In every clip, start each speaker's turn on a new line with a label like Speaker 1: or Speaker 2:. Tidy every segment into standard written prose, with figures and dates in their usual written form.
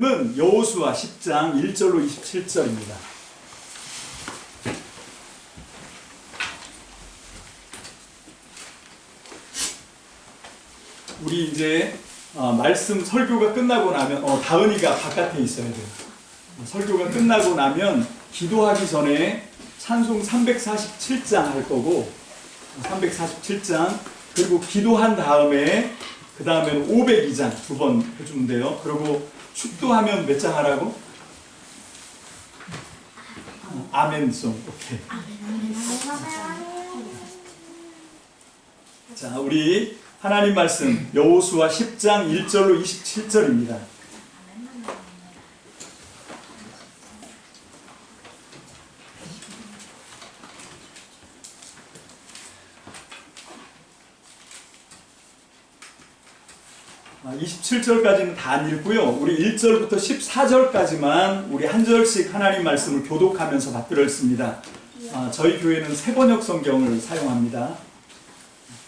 Speaker 1: 은 여호수아 10장 1절로 27절입니다. 우리 이제 말씀 설교가 끝나고 나면 다은이가 바깥에 있어야 돼요. 설교가 끝나고 나면 기도하기 전에 찬송 347장 할 거고 347장 그리고 기도한 다음에 그 다음에는 502장 두 번 해주면 돼요. 그리고 축도하면 몇 장 하라고? 아멘송. 오케이. 자, 우리 하나님 말씀 여호수아 10장 1절로 27절입니다. 27절까지는 다 안 읽고요. 우리 1절부터 14절까지만 우리 한 절씩 하나님 말씀을 교독하면서 받들었습니다. 저희 교회는 새번역 성경을 사용합니다.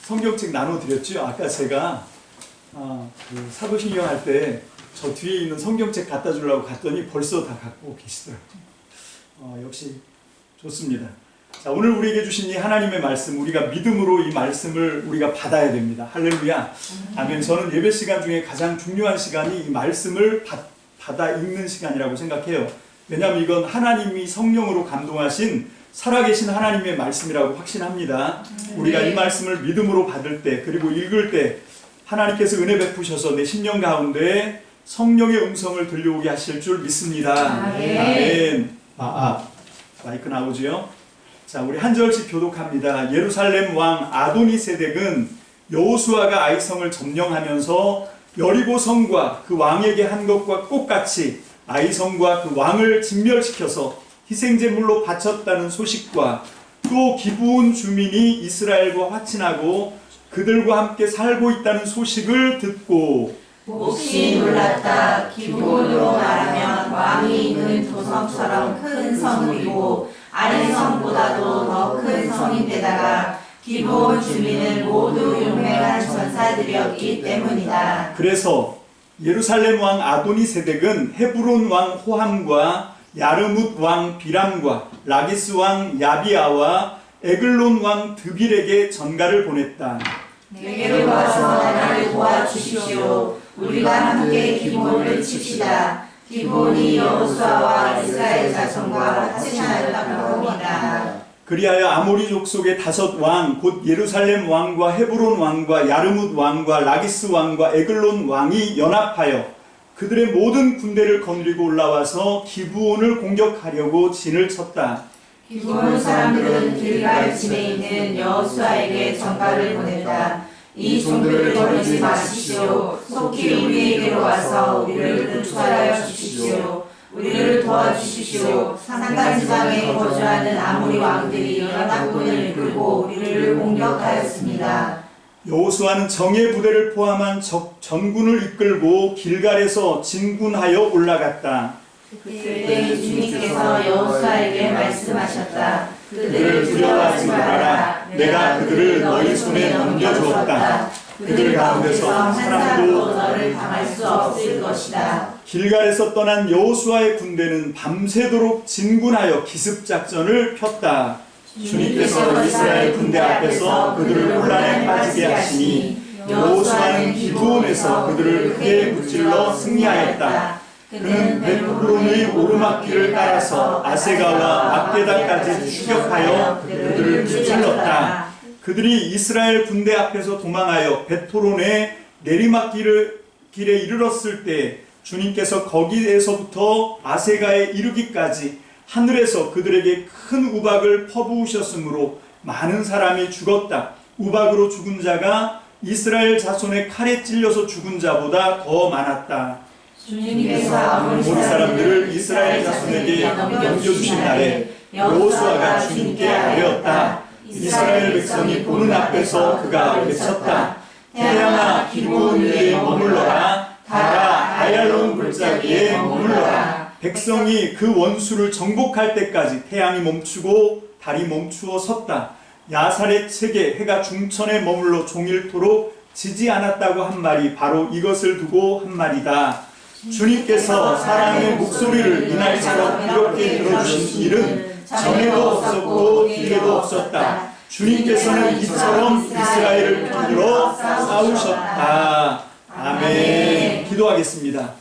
Speaker 1: 성경책 나눠드렸죠. 아까 제가 그 사도신경 할 때 저 뒤에 있는 성경책 갖다 주려고 갔더니 벌써 다 갖고 계시더라고요. 역시 좋습니다. 자, 오늘 우리에게 주신 이 하나님의 말씀, 우리가 믿음으로 이 말씀을 우리가 받아야 됩니다. 할렐루야. 아멘. 저는 예배 시간 중에 가장 중요한 시간이 이 말씀을 받아 읽는 시간이라고 생각해요. 왜냐하면 이건 하나님이 성령으로 감동하신 살아계신 하나님의 말씀이라고 확신합니다. 우리가 이 말씀을 믿음으로 받을 때, 그리고 읽을 때 하나님께서 은혜 베푸셔서 내 심령 가운데 성령의 음성을 들려오게 하실 줄 믿습니다. 아멘. 마이크 나오지요? 자, 우리 한 절씩 교독합니다. 예루살렘 왕 아도니세덱은 여호수아가 아이성을 점령하면서 여리고 성과 그 왕에게 한 것과 똑같이 아이성과 그 왕을 진멸시켜서 희생제물로 바쳤다는 소식과 또 기브온 주민이 이스라엘과 화친하고 그들과 함께 살고 있다는 소식을 듣고
Speaker 2: 몹시 놀랐다. 기브온으로 말하면 왕이 있는 도성처럼 큰 성이고 아랫성보다도 더 큰 성인데다가 기브온 주민은 모두 용맹한 전사들이었기 때문이다.
Speaker 1: 그래서 예루살렘 왕 아도니세덱은 헤브론 왕 호함과 야르뭇 왕 비람과 라기스 왕 야비아와 에글론 왕 드빌에게 전가를 보냈다.
Speaker 2: 내게로 와서 나를 도와주십시오. 우리가 함께 기브온을 칩시다. 기브온이 여호수아와 이스라엘 자손과 화친하였다고 합니다.
Speaker 1: 그리하여 아모리 족속의 5왕 곧 예루살렘 왕과 헤브론 왕과 야르뭇 왕과 라기스 왕과 에글론 왕이 연합하여 그들의 모든 군대를 거느리고 올라와서 기브온을 공격하려고 진을 쳤다.
Speaker 2: 기브온 사람들은 길갈 진에 있는 여호수아에게 전가를 보냈다. 이 종들을 버리지 마십시오. 속히 우리에게로 와서 우리를 구출하여 주십시오. 우리를 도와주십시오. 산간지방에 거주하는 아모리 왕들이 연합군을 이끌고 우리를 공격하였습니다.
Speaker 1: 여호수아는 정예 부대를 포함한 전군을 이끌고 길갈에서 진군하여 올라갔다.
Speaker 2: 그때 주님께서 여호수아에게 말씀하셨다. 그들을 두려워하지 말아라. 내가 그들을 너희 손에 넘겨주었다. 그들 가운데서 사람도 너를 당할 수 없을 것이다.
Speaker 1: 길갈에서 떠난 여호수아의 군대는 밤새도록 진군하여 기습작전을 폈다. 주님께서 이스라엘 군대 앞에서 그들을 혼란에 빠지게 하시니 여호수아는 기브온에서 그들을 크게 무찔러 승리하였다. 그는 벳호론의 오르막길을 따라서 아세가와 막게다까지 추격하여 그들을 무찔렀다. 그들이 이스라엘 군대 앞에서 도망하여 벳호론의 내리막길에 이르렀을 때 주님께서 거기에서부터 아세가에 이르기까지 하늘에서 그들에게 큰 우박을 퍼부으셨으므로 많은 사람이 죽었다. 우박으로 죽은 자가 이스라엘 자손의 칼에 찔려서 죽은 자보다 더 많았다.
Speaker 2: 주님께서 아모리
Speaker 1: 사람들을 이스라엘 자손에게 넘겨주신 날에 여호수아가 주님께 아뢰었다. 이스라엘 백성이 보는 앞에서 그가 외쳤다. 태양아 기브온 위에 머물러라. 달아 아얄론 골짜기에 머물러라. 백성이 그 원수를 정복할 때까지 태양이 멈추고 달이 멈추어 섰다. 야살의 책에 해가 중천에 머물러 종일토록 지지 않았다고 한 말이 바로 이것을 두고 한 말이다. 주님께서 사람의 목소리를 이날처럼 이렇게 들어주신 일은 전에도 없었고 뒤에도 없었다. 주님께서는 이처럼 이스라엘을 붙들어 싸우셨다. 아멘. 기도하겠습니다.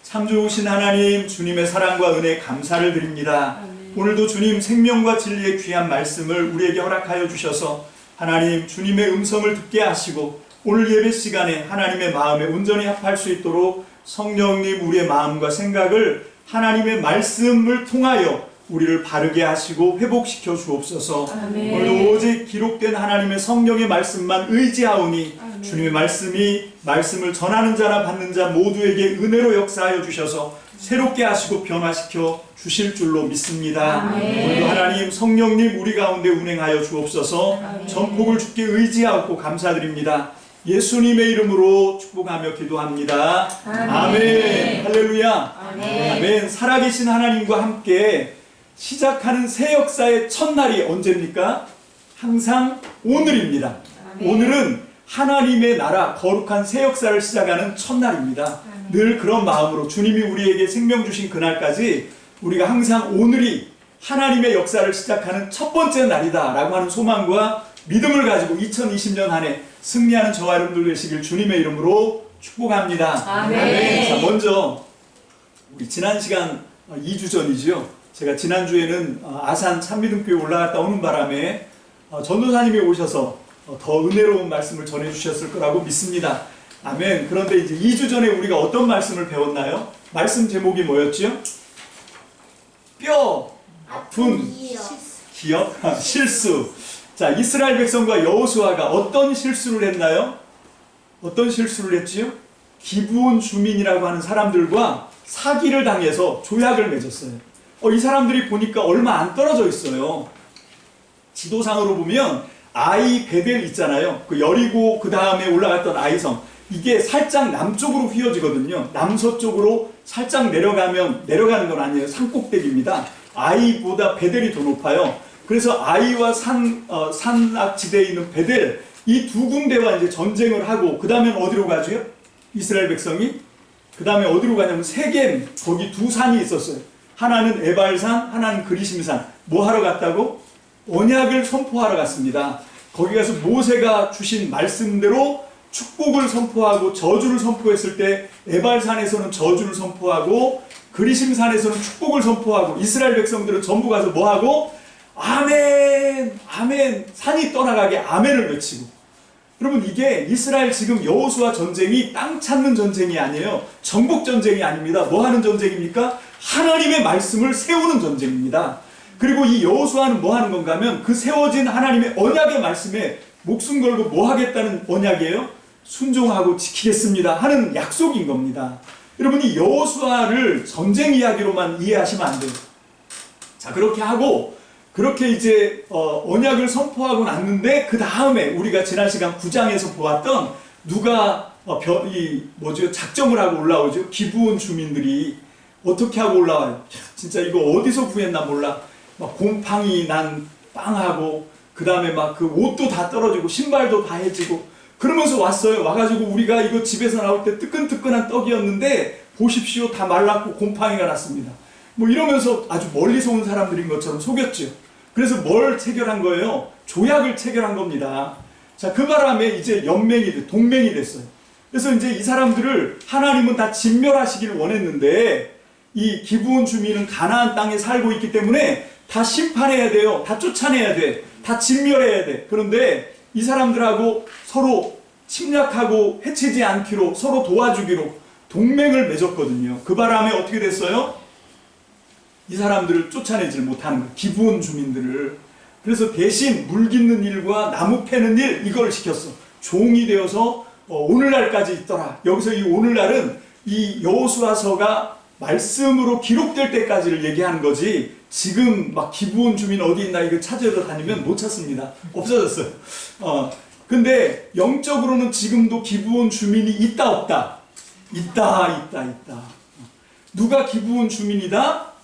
Speaker 1: 참 좋으신 하나님, 주님의 사랑과 은혜 감사를 드립니다. 오늘도 주님 생명과 진리의 귀한 말씀을 우리에게 허락하여 주셔서 하나님 주님의 음성을 듣게 하시고 오늘 예배 시간에 하나님의 마음에 온전히 합할 수 있도록 성령님 우리의 마음과 생각을 하나님의 말씀을 통하여 우리를 바르게 하시고 회복시켜 주옵소서. 오늘 오직 기록된 하나님의 성령의 말씀만 의지하오니 주님의 말씀을 전하는 자나 받는 자 모두에게 은혜로 역사하여 주셔서 새롭게 하시고 변화시켜 주실 줄로 믿습니다. 오늘도 하나님 성령님 우리 가운데 운행하여 주옵소서. 전폭을 주께 의지하고 감사드립니다. 예수님의 이름으로 축복하며 기도합니다. 아멘. 할렐루야. 아멘. 살아계신 하나님과 함께 시작하는 새 역사의 첫날이 언제입니까? 항상 오늘입니다. 오늘은 하나님의 나라 거룩한 새 역사를 시작하는 첫날입니다. 늘 그런 마음으로 주님이 우리에게 생명 주신 그날까지 우리가 항상 오늘이 하나님의 역사를 시작하는 첫 번째 날이다 라고 하는 소망과 믿음을 가지고 2020년 한 해 승리하는 저와 여러분들 되시길 주님의 이름으로 축복합니다. 아멘. 자, 먼저 우리 지난 시간 2주 전이죠. 제가 지난주에는 아산 참믿음교회 올라갔다 오는 바람에 전도사님이 오셔서 더 은혜로운 말씀을 전해주셨을 거라고 믿습니다. 아멘. 그런데 이제 2주 전에 우리가 어떤 말씀을 배웠나요? 말씀 제목이 뭐였죠? 뼈 아픈 기억 실수. 자, 이스라엘 백성과 여호수아가 어떤 실수를 했나요? 어떤 실수를 했지요? 기브온 주민이라고 하는 사람들과 사기를 당해서 조약을 맺었어요. 이 사람들이 보니까 얼마 안 떨어져 있어요. 지도상으로 보면 아이 베델 있잖아요. 그 여리고 그 다음에 올라갔던 아이성. 이게 살짝 남쪽으로 휘어지거든요. 남서쪽으로 살짝 내려가는 건 아니에요. 산꼭대기입니다. 아이보다 베델이 더 높아요. 그래서 아이와 산악지대에 있는 베델, 이 두 군데와 이제 전쟁을 하고, 그 다음엔 어디로 가죠? 이스라엘 백성이? 그 다음에 어디로 가냐면 세겜, 거기 두 산이 있었어요. 하나는 에발산, 하나는 그리심산. 뭐 하러 갔다고? 언약을 선포하러 갔습니다. 거기 가서 모세가 주신 말씀대로 축복을 선포하고 저주를 선포했을 때 에발산에서는 저주를 선포하고 그리심산에서는 축복을 선포하고 이스라엘 백성들은 전부 가서 뭐하고? 아멘! 아멘! 산이 떠나가게 아멘을 외치고. 여러분, 이게 이스라엘 지금 여호수아 전쟁이 땅 찾는 전쟁이 아니에요. 정복 전쟁이 아닙니다. 뭐 하는 전쟁입니까? 하나님의 말씀을 세우는 전쟁입니다. 그리고 이 여호수아는 뭐 하는 건가 하면 그 세워진 하나님의 언약의 말씀에 목숨 걸고 뭐 하겠다는 언약이에요? 순종하고 지키겠습니다 하는 약속인 겁니다. 여러분, 이 여호수아를 전쟁 이야기로만 이해하시면 안 돼요. 자, 그렇게 하고 그렇게 이제 언약을 선포하고 났는데 그 다음에 우리가 지난 시간 9장에서 보았던 누가 작정을 하고 올라오죠. 기브온 주민들이 어떻게 하고 올라와요? 진짜 이거 어디서 구했나 몰라. 막 곰팡이 난 빵하고 그 다음에 막 그 옷도 다 떨어지고 신발도 다 해지고 그러면서 왔어요. 와가지고 우리가 이거 집에서 나올 때 뜨끈뜨끈한 떡이었는데 보십시오, 다 말랐고 곰팡이가 났습니다. 뭐 이러면서 아주 멀리서 온 사람들인 것처럼 속였죠. 그래서 뭘 체결한 거예요? 조약을 체결한 겁니다. 자, 그 바람에 이제 동맹이 됐어요. 그래서 이제 이 사람들을 하나님은 다 진멸하시기를 원했는데 이 기브온 주민은 가나안 땅에 살고 있기 때문에 다 심판해야 돼요. 다 쫓아내야 돼. 다 진멸해야 돼. 그런데 이 사람들하고 서로 침략하고 해치지 않기로 서로 도와주기로 동맹을 맺었거든요. 그 바람에 어떻게 됐어요? 이 사람들을 쫓아내질 못하는 거예요. 기브온 주민들을. 그래서 대신 물 깃는 일과 나무 패는 일, 이걸 시켰어. 종이 되어서 오늘날까지 있더라. 여기서 이 오늘날은 이 여호수아서가 말씀으로 기록될 때까지를 얘기하는 거지, 지금 막 기브온 주민 어디 있나 이거 찾으러 다니면 못 찾습니다. 없어졌어요. 근데 영적으로는 지금도 기브온 주민이 있다 없다? 있다. 누가 기브온 주민이다?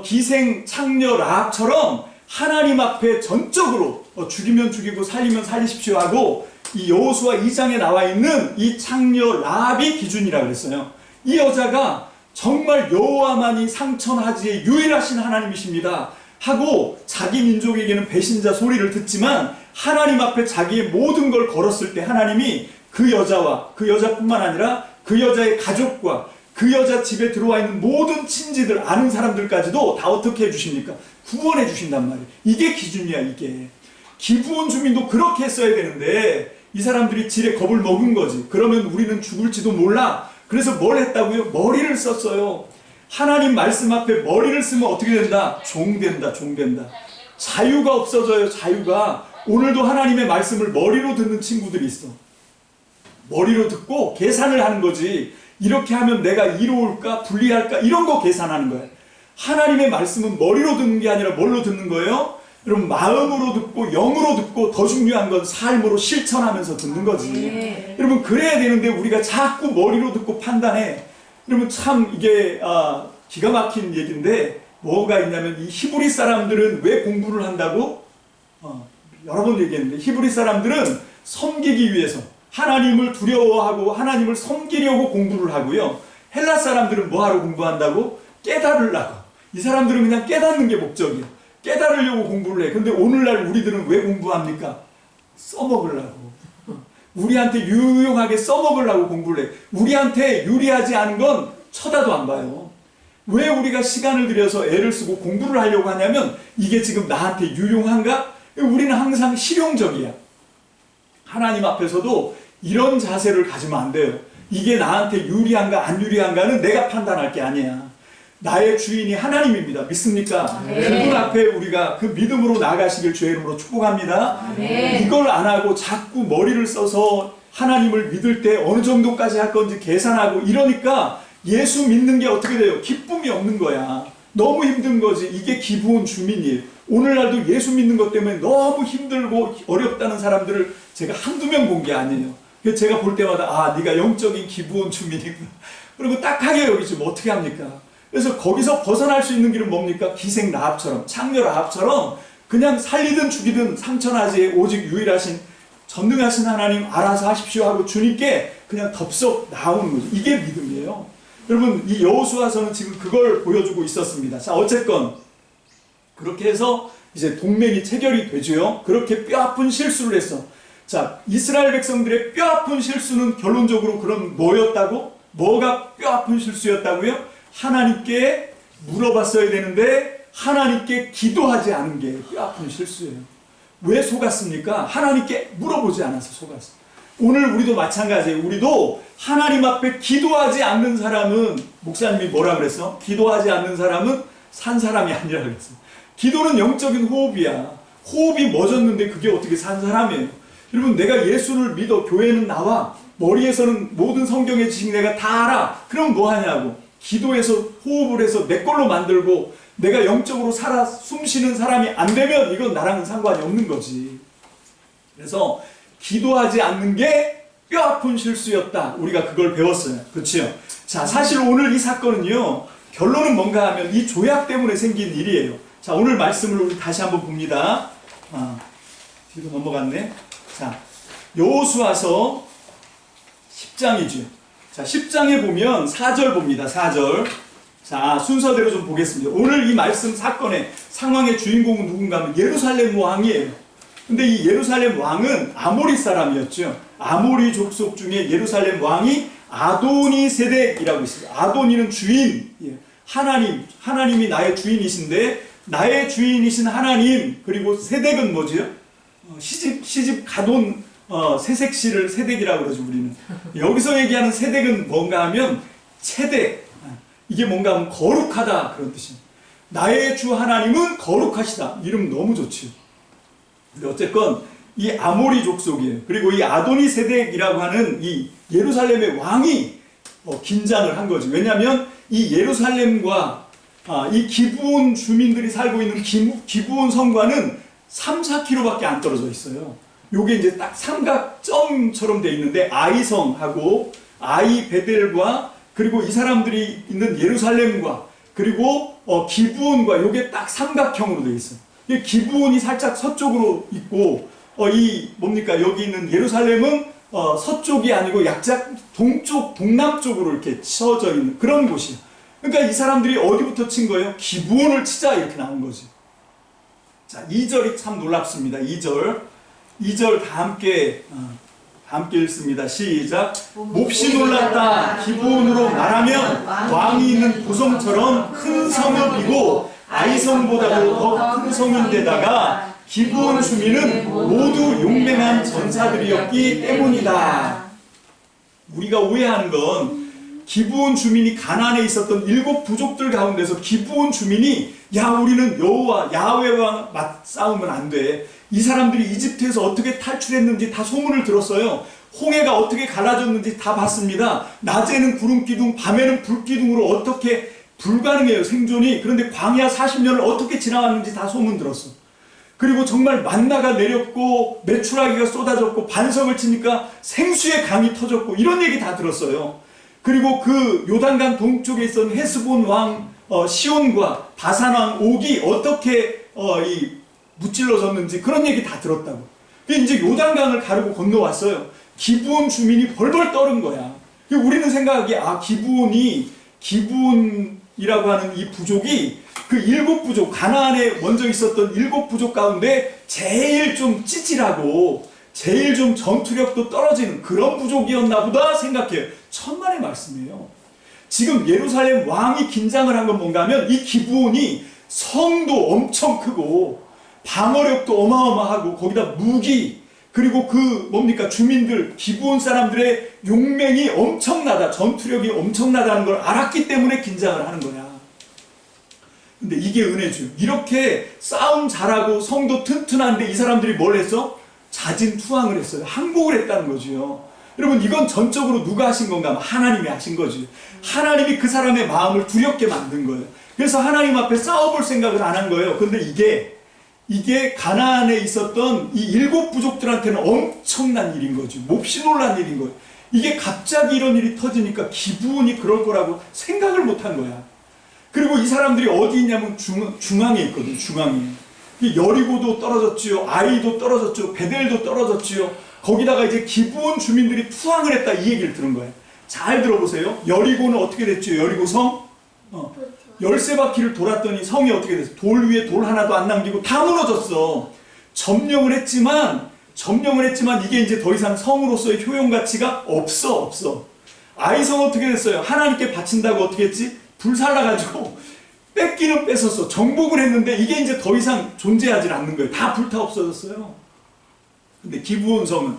Speaker 1: 기생 창녀 라합처럼 하나님 앞에 전적으로 죽이면 죽이고 살리면 살리십시오 하고 이 여호수아 2장에 나와 있는 이 창녀 라합이 기준이라고 그랬어요. 이 여자가 정말 여호와만이 상천하지의 유일하신 하나님이십니다 하고 자기 민족에게는 배신자 소리를 듣지만 하나님 앞에 자기의 모든 걸 걸었을 때 하나님이 그 여자와 그 여자뿐만 아니라 그 여자의 가족과 그 여자 집에 들어와 있는 모든 친지들 아는 사람들까지도 다 어떻게 해주십니까? 구원해 주신단 말이에요. 이게 기준이야. 이게 기브온 주민도 그렇게 했어야 되는데 이 사람들이 지레 겁을 먹은 거지. 그러면 우리는 죽을지도 몰라. 그래서 뭘 했다고요? 머리를 썼어요. 하나님 말씀 앞에 머리를 쓰면 어떻게 된다? 종된다. 종된다. 자유가 없어져요. 자유가. 오늘도 하나님의 말씀을 머리로 듣는 친구들이 있어. 머리로 듣고 계산을 하는 거지. 이렇게 하면 내가 이로울까 불리할까 이런 거 계산하는 거예요. 하나님의 말씀은 머리로 듣는 게 아니라 뭘로 듣는 거예요? 여러분 마음으로 듣고 영으로 듣고 더 중요한 건 삶으로 실천하면서 듣는 거지.
Speaker 2: 네.
Speaker 1: 여러분 그래야 되는데 우리가 자꾸 머리로 듣고 판단해. 여러분 참 이게 기가 막힌 얘기인데 뭐가 있냐면 이 히브리 사람들은 왜 공부를 한다고? 여러 번 얘기했는데 히브리 사람들은 섬기기 위해서 하나님을 두려워하고 하나님을 섬기려고 공부를 하고요. 헬라 사람들은 뭐하러 공부한다고? 깨달으려고. 이 사람들은 그냥 깨닫는 게 목적이에요. 깨달으려고 공부를 해. 근데 오늘날 우리들은 왜 공부합니까? 써먹으려고. 우리한테 유용하게 써먹으려고 공부를 해. 우리한테 유리하지 않은 건 쳐다도 안 봐요. 왜 우리가 시간을 들여서 애를 쓰고 공부를 하려고 하냐면 이게 지금 나한테 유용한가? 우리는 항상 실용적이야. 하나님 앞에서도 이런 자세를 가지면 안 돼요. 이게 나한테 유리한가 안 유리한가는 내가 판단할 게 아니야. 나의 주인이 하나님입니다. 믿습니까? 그분 앞에 우리가 그 믿음으로 나가시길 주의 이름으로 축복합니다. 이걸 안 하고 자꾸 머리를 써서 하나님을 믿을 때 어느 정도까지 할 건지 계산하고 이러니까 예수 믿는 게 어떻게 돼요? 기쁨이 없는 거야. 너무 힘든 거지. 이게 기브온 주민이에요. 오늘날도 예수 믿는 것 때문에 너무 힘들고 어렵다는 사람들을 제가 한두 명 본 게 아니에요. 그래서 제가 볼 때마다 네가 영적인 기브온 주민이구나. 그리고 딱하게 여기지 뭐 어떻게 합니까? 그래서 거기서 벗어날 수 있는 길은 뭡니까? 기생 라합처럼, 창녀 라합처럼 그냥 살리든 죽이든 상천하지에 오직 유일하신 전능하신 하나님 알아서 하십시오 하고 주님께 그냥 덥석 나오는 거죠. 이게 믿음이에요. 여러분 이 여호수아서는 지금 그걸 보여주고 있었습니다. 자 어쨌건 그렇게 해서 이제 동맹이 체결이 되죠. 그렇게 뼈아픈 실수를 했어. 자 이스라엘 백성들의 뼈아픈 실수는 결론적으로 그럼 뭐였다고? 뭐가 뼈아픈 실수였다고요? 하나님께 물어봤어야 되는데 하나님께 기도하지 않은 게 뼈아픈 실수예요. 왜 속았습니까? 하나님께 물어보지 않아서 속았어. 오늘 우리도 마찬가지예요. 우리도 하나님 앞에 기도하지 않는 사람은 목사님이 뭐라 그랬어? 기도하지 않는 사람은 산 사람이 아니라 그랬어. 기도는 영적인 호흡이야. 호흡이 멎었는데 그게 어떻게 산 사람이에요? 여러분 내가 예수를 믿어. 교회는 나와. 머리에서는 모든 성경의 지식 내가 다 알아. 그럼 뭐 하냐고. 기도해서 호흡을 해서 내 걸로 만들고 내가 영적으로 살아 숨쉬는 사람이 안 되면 이건 나랑은 상관이 없는 거지. 그래서 기도하지 않는 게 뼈아픈 실수였다. 우리가 그걸 배웠어요. 그렇죠? 자, 사실 오늘 이 사건은요. 결론은 뭔가 하면 이 조약 때문에 생긴 일이에요. 자, 오늘 말씀을 우리 다시 한번 봅니다. 뒤로 넘어갔네. 자, 여호수아서 10장이죠. 자, 10장에 보면 4절 봅니다. 4절. 자, 순서대로 좀 보겠습니다. 오늘 이 말씀 사건의 상황의 주인공은 누군가 하면 예루살렘 왕이에요. 근데 이 예루살렘 왕은 아모리 사람이었죠. 아모리 족속 중에 예루살렘 왕이 아도니 세덱이라고 있어요. 아도니는 주인. 하나님이 나의 주인이신데 나의 주인이신 하나님 그리고 세덱은 뭐지요? 시집 가돈 세색시를 세덱이라고 그러죠 우리는. 여기서 얘기하는 세덱은 뭔가 하면 체덱. 이게 뭔가 하면 거룩하다 그런 뜻입니다. 나의 주 하나님은 거룩하시다. 이름 너무 좋지요. 근데 어쨌건 이 아모리 족속이에요. 그리고 이 아도니 세덱이라고 하는 이 예루살렘의 왕이 긴장을 한 거지. 왜냐하면 이 예루살렘과 이 기브온 주민들이 살고 있는 기브온 성과는 3, 4km밖에 안 떨어져 있어요. 요게 이제 딱 삼각점처럼 돼 있는데 아이성하고 아이 베델과 그리고 이 사람들이 있는 예루살렘과 그리고 기브온과 요게 딱 삼각형으로 돼 있어요. 기브온이 살짝 서쪽으로 있고 이 뭡니까 여기 있는 예루살렘은 서쪽이 아니고 약작 동쪽 동남쪽으로 이렇게 치어져 있는 그런 곳이에요. 그러니까 이 사람들이 어디부터 친 거예요? 기브온을 치자 이렇게 나온 거지. 자, 2절이 참 놀랍습니다. 2절 다 함께 읽습니다. 시작. 몹시 놀랐다. 기브온으로 말하면 왕이 있는 도성처럼 큰 성을 비고 아이성보다도 더 큰 성인데다가 기브온 주민은 모두 용맹한 전사들이었기 때문이다. 우리가 오해하는 건 기브온 주민이 가나안에 있었던 7 부족들 가운데서 기브온 주민이 야 우리는 여호와 야훼와 맞싸우면 안 돼. 이 사람들이 이집트에서 어떻게 탈출했는지 다 소문을 들었어요. 홍해가 어떻게 갈라졌는지 다 봤습니다. 낮에는 구름기둥, 밤에는 불기둥으로 어떻게 불가능해요 생존이. 그런데 광야 40년을 어떻게 지나갔는지 다 소문 들었어. 그리고 정말 만나가 내렸고 메추라기가 쏟아졌고 반석을 치니까 생수의 강이 터졌고 이런 얘기 다 들었어요. 그리고 그 요단강 동쪽에 있던 헤스본 왕 시온과 바산 왕 옥이 어떻게 무찔러졌는지 그런 얘기 다 들었다고. 이제 요단강을 가르고 건너왔어요. 기브온 주민이 벌벌 떠는 거야. 우리는 생각하기에 기브온이라고 하는 이 부족이 그 7 부족, 가나안에 먼저 있었던 7 부족 가운데 제일 좀 찌질하고 제일 좀 전투력도 떨어지는 그런 부족이었나 보다 생각해요. 천만의 말씀이에요. 지금 예루살렘 왕이 긴장을 한 건 뭔가 하면 이 기브온이 성도 엄청 크고 방어력도 어마어마하고 거기다 무기 그리고 주민들 기브온 사람들의 용맹이 엄청나다, 전투력이 엄청나다는 걸 알았기 때문에 긴장을 하는 거야. 근데 이게 은혜죠. 이렇게 싸움 잘하고 성도 튼튼한데 이 사람들이 뭘 했어? 자진투항을 했어요. 항복을 했다는 거죠. 여러분 이건 전적으로 누가 하신 건가 하면 하나님이 하신 거지. 하나님이 그 사람의 마음을 두렵게 만든 거예요. 그래서 하나님 앞에 싸워볼 생각을 안 한 거예요. 근데 이게 가나안에 있었던 이 7 부족들한테는 엄청난 일인 거죠. 몹시 놀란 일인 거예요. 이게 갑자기 이런 일이 터지니까 기브온이 그럴 거라고 생각을 못 한 거야. 그리고 이 사람들이 어디 있냐면 중앙에 있거든요. 중앙에. 여리고도 떨어졌지요. 아이도 떨어졌죠. 베델도 떨어졌지요. 거기다가 이제 기브온 주민들이 투항을 했다 이 얘기를 들은 거예요. 잘 들어보세요. 여리고는 어떻게 됐죠? 여리고 성? 13바퀴를 돌았더니 성이 어떻게 됐어? 돌 위에 돌 하나도 안 남기고 다 무너졌어. 점령을 했지만 이게 이제 더 이상 성으로서의 효용 가치가 없어. 아이성 어떻게 됐어요? 하나님께 바친다고 어떻게 했지? 불살라가지고 뺏기는 뺏었어. 정복을 했는데 이게 이제 더 이상 존재하지 않는 거예요. 다 불타 없어졌어요. 근데 기브온 성은,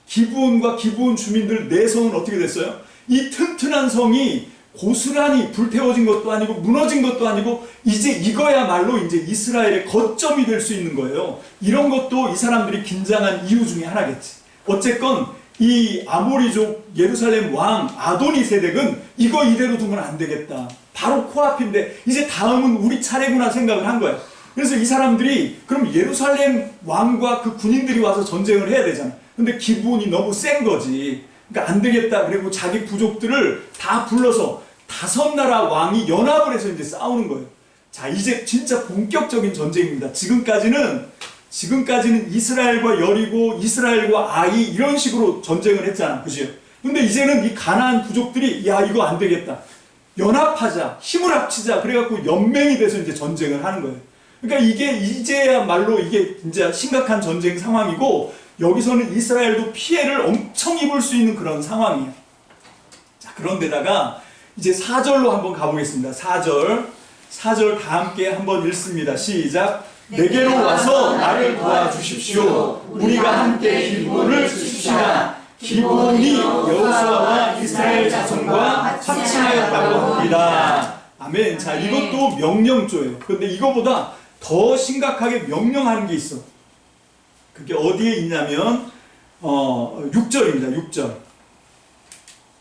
Speaker 1: 기브온과 기브온 주민들 네 성은 어떻게 됐어요? 이 튼튼한 성이 고스란히 불태워진 것도 아니고 무너진 것도 아니고 이제 이거야말로 이제 이스라엘의 거점이 될 수 있는 거예요. 이런 것도 이 사람들이 긴장한 이유 중에 하나겠지. 어쨌건 이 아모리족 예루살렘 왕 아도니 세덱은 이거 이대로 두면 안 되겠다. 바로 코앞인데 이제 다음은 우리 차례구나 생각을 한 거야. 그래서 이 사람들이 그럼 예루살렘 왕과 그 군인들이 와서 전쟁을 해야 되잖아. 근데 기브온이 너무 센 거지. 그러니까 안 되겠다. 그리고 자기 부족들을 다 불러서 5 나라 왕이 연합을 해서 이제 싸우는 거예요. 자, 이제 진짜 본격적인 전쟁입니다. 지금까지는 이스라엘과 여리고, 이스라엘과 아이 이런 식으로 전쟁을 했잖아. 그죠? 근데 이제는 이 가나안 부족들이 야, 이거 안 되겠다. 연합하자. 힘을 합치자. 그래갖고 연맹이 돼서 이제 전쟁을 하는 거예요. 그러니까 이게 이제야말로 이게 진짜 심각한 전쟁 상황이고 여기서는 이스라엘도 피해를 엄청 입을 수 있는 그런 상황이에요. 자, 그런데다가 이제 4절로 한번 가보겠습니다. 4절 다 함께 한번 읽습니다. 시작. 내게로 와서 나를 도와주십시오. 우리가 함께 기브온을 칩시다. 기브온이 여호수아와 이스라엘 자손과 합친하였다고 합니다. 아멘. 자, 이것도 명령조예요. 그런데 이거보다 더 심각하게 명령하는 게 있어. 그게 어디에 있냐면 6절입니다.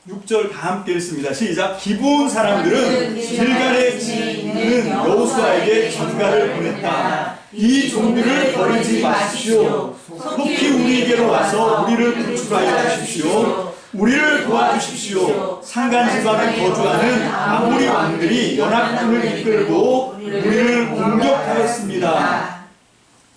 Speaker 1: 6절 다 함께 읽습니다. 시작. 기브온 사람들은 길갈에 있는 여호수아에게 전가를 보냈다. 이 종들을 버리지 마십시오. 속히 우리에게로 와서 우리를 구출하여 주십시오. 우리를 도와주십시오. 산간 지방에 거주하는 아모리 왕들이 연합군을 이끌고 우리를 공격하였습니다.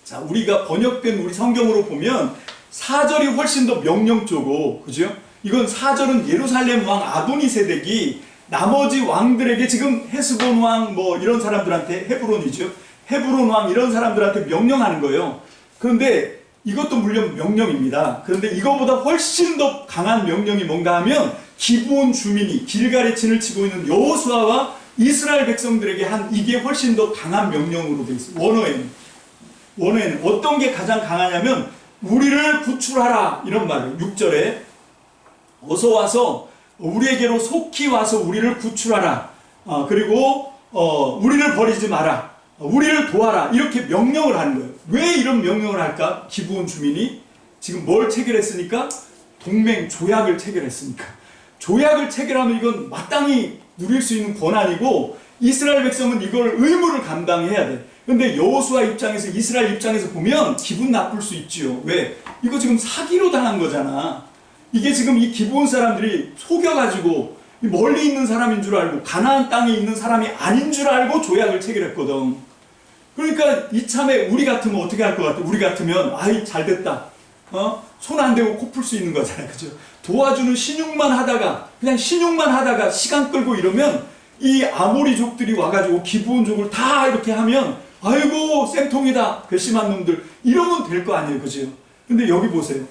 Speaker 1: 자, 우리가 번역된 우리 성경으로 보면 4절이 훨씬 더 명령조고, 그죠? 이건 4절은 예루살렘 왕 아도니세덱이 나머지 왕들에게 지금 헤스본 왕 뭐 이런 사람들한테, 헤브론이죠. 헤브론 왕 이런 사람들한테 명령하는 거예요. 그런데 이것도 물론 명령입니다. 그런데 이거보다 훨씬 더 강한 명령이 뭔가 하면 기브온 주민이 길갈에 진을 치고 있는 여호수아와 이스라엘 백성들에게 한 이게 훨씬 더 강한 명령으로 되어 있어요. 원어에는 어떤 게 가장 강하냐면 우리를 구출하라 이런 말이에요. 6절에 어서 와서 우리에게로 속히 와서 우리를 구출하라. 그리고 우리를 버리지 마라. 우리를 도와라. 이렇게 명령을 하는 거예요. 왜 이런 명령을 할까? 기브온 주민이 지금 뭘 체결했으니까? 동맹 조약을 체결했으니까. 조약을 체결하면 이건 마땅히 누릴 수 있는 권한이고 이스라엘 백성은 이걸 의무를 감당해야 돼. 근데 여호수아 입장에서, 이스라엘 입장에서 보면 기분 나쁠 수 있지요. 왜? 이거 지금 사기로 당한 거잖아. 이게 지금 이 기브온 사람들이 속여가지고 멀리 있는 사람인 줄 알고 가나안 땅에 있는 사람이 아닌 줄 알고 조약을 체결했거든. 그러니까 이참에 우리 같으면 어떻게 할 것 같아? 우리 같으면 아이 잘됐다. 손 안 대고 코 풀 수 있는 거잖아요. 그죠? 도와주는 신용만 하다가 그냥 신용만 하다가 시간 끌고 이러면 이 아모리족들이 와가지고 기브온족을 다 이렇게 하면 아이고 쌤통이다 괘씸한 놈들 이러면 될 거 아니에요. 그죠? 근데 여기 보세요.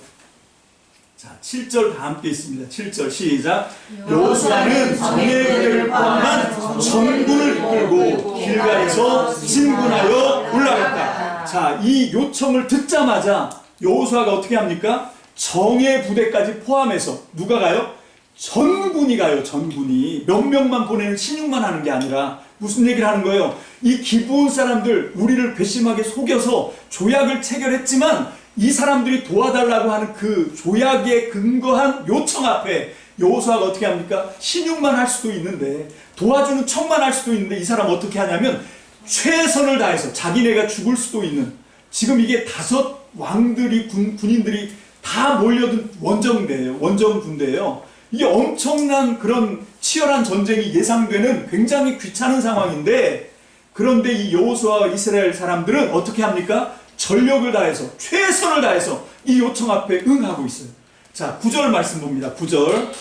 Speaker 1: 자, 7절 다 함께 있습니다. 7절 시작. 여호수아는 정예를 포함한 전군을 이끌고 길갈에서 진군하여 올라갔다. 자, 이 요청을 듣자마자 여호수아가 어떻게 합니까? 정예 부대까지 포함해서 누가 가요? 전군이 가요. 전군이 몇 명만 보내는 신용만 하는 게 아니라 무슨 얘기를 하는 거예요? 이 기브온 사람들 우리를 괘씸하게 속여서 조약을 체결했지만 이 사람들이 도와달라고 하는 그 조약에 근거한 요청 앞에 여호수아가 어떻게 합니까? 신용만 할 수도 있는데 도와주는 척만 할 수도 있는데 이 사람 어떻게 하냐면 최선을 다해서 자기네가 죽을 수도 있는 지금 이게 5 왕들이 군인들이 다 몰려든 원정대예요. 원정군대예요. 이게 엄청난 그런 치열한 전쟁이 예상되는 굉장히 귀찮은 상황인데 그런데 이 여호수아와 이스라엘 사람들은 어떻게 합니까? 전력을 다해서 최선을 다해서 이 요청 앞에 응하고 있어요. 자, 9절 말씀 봅니다. 9절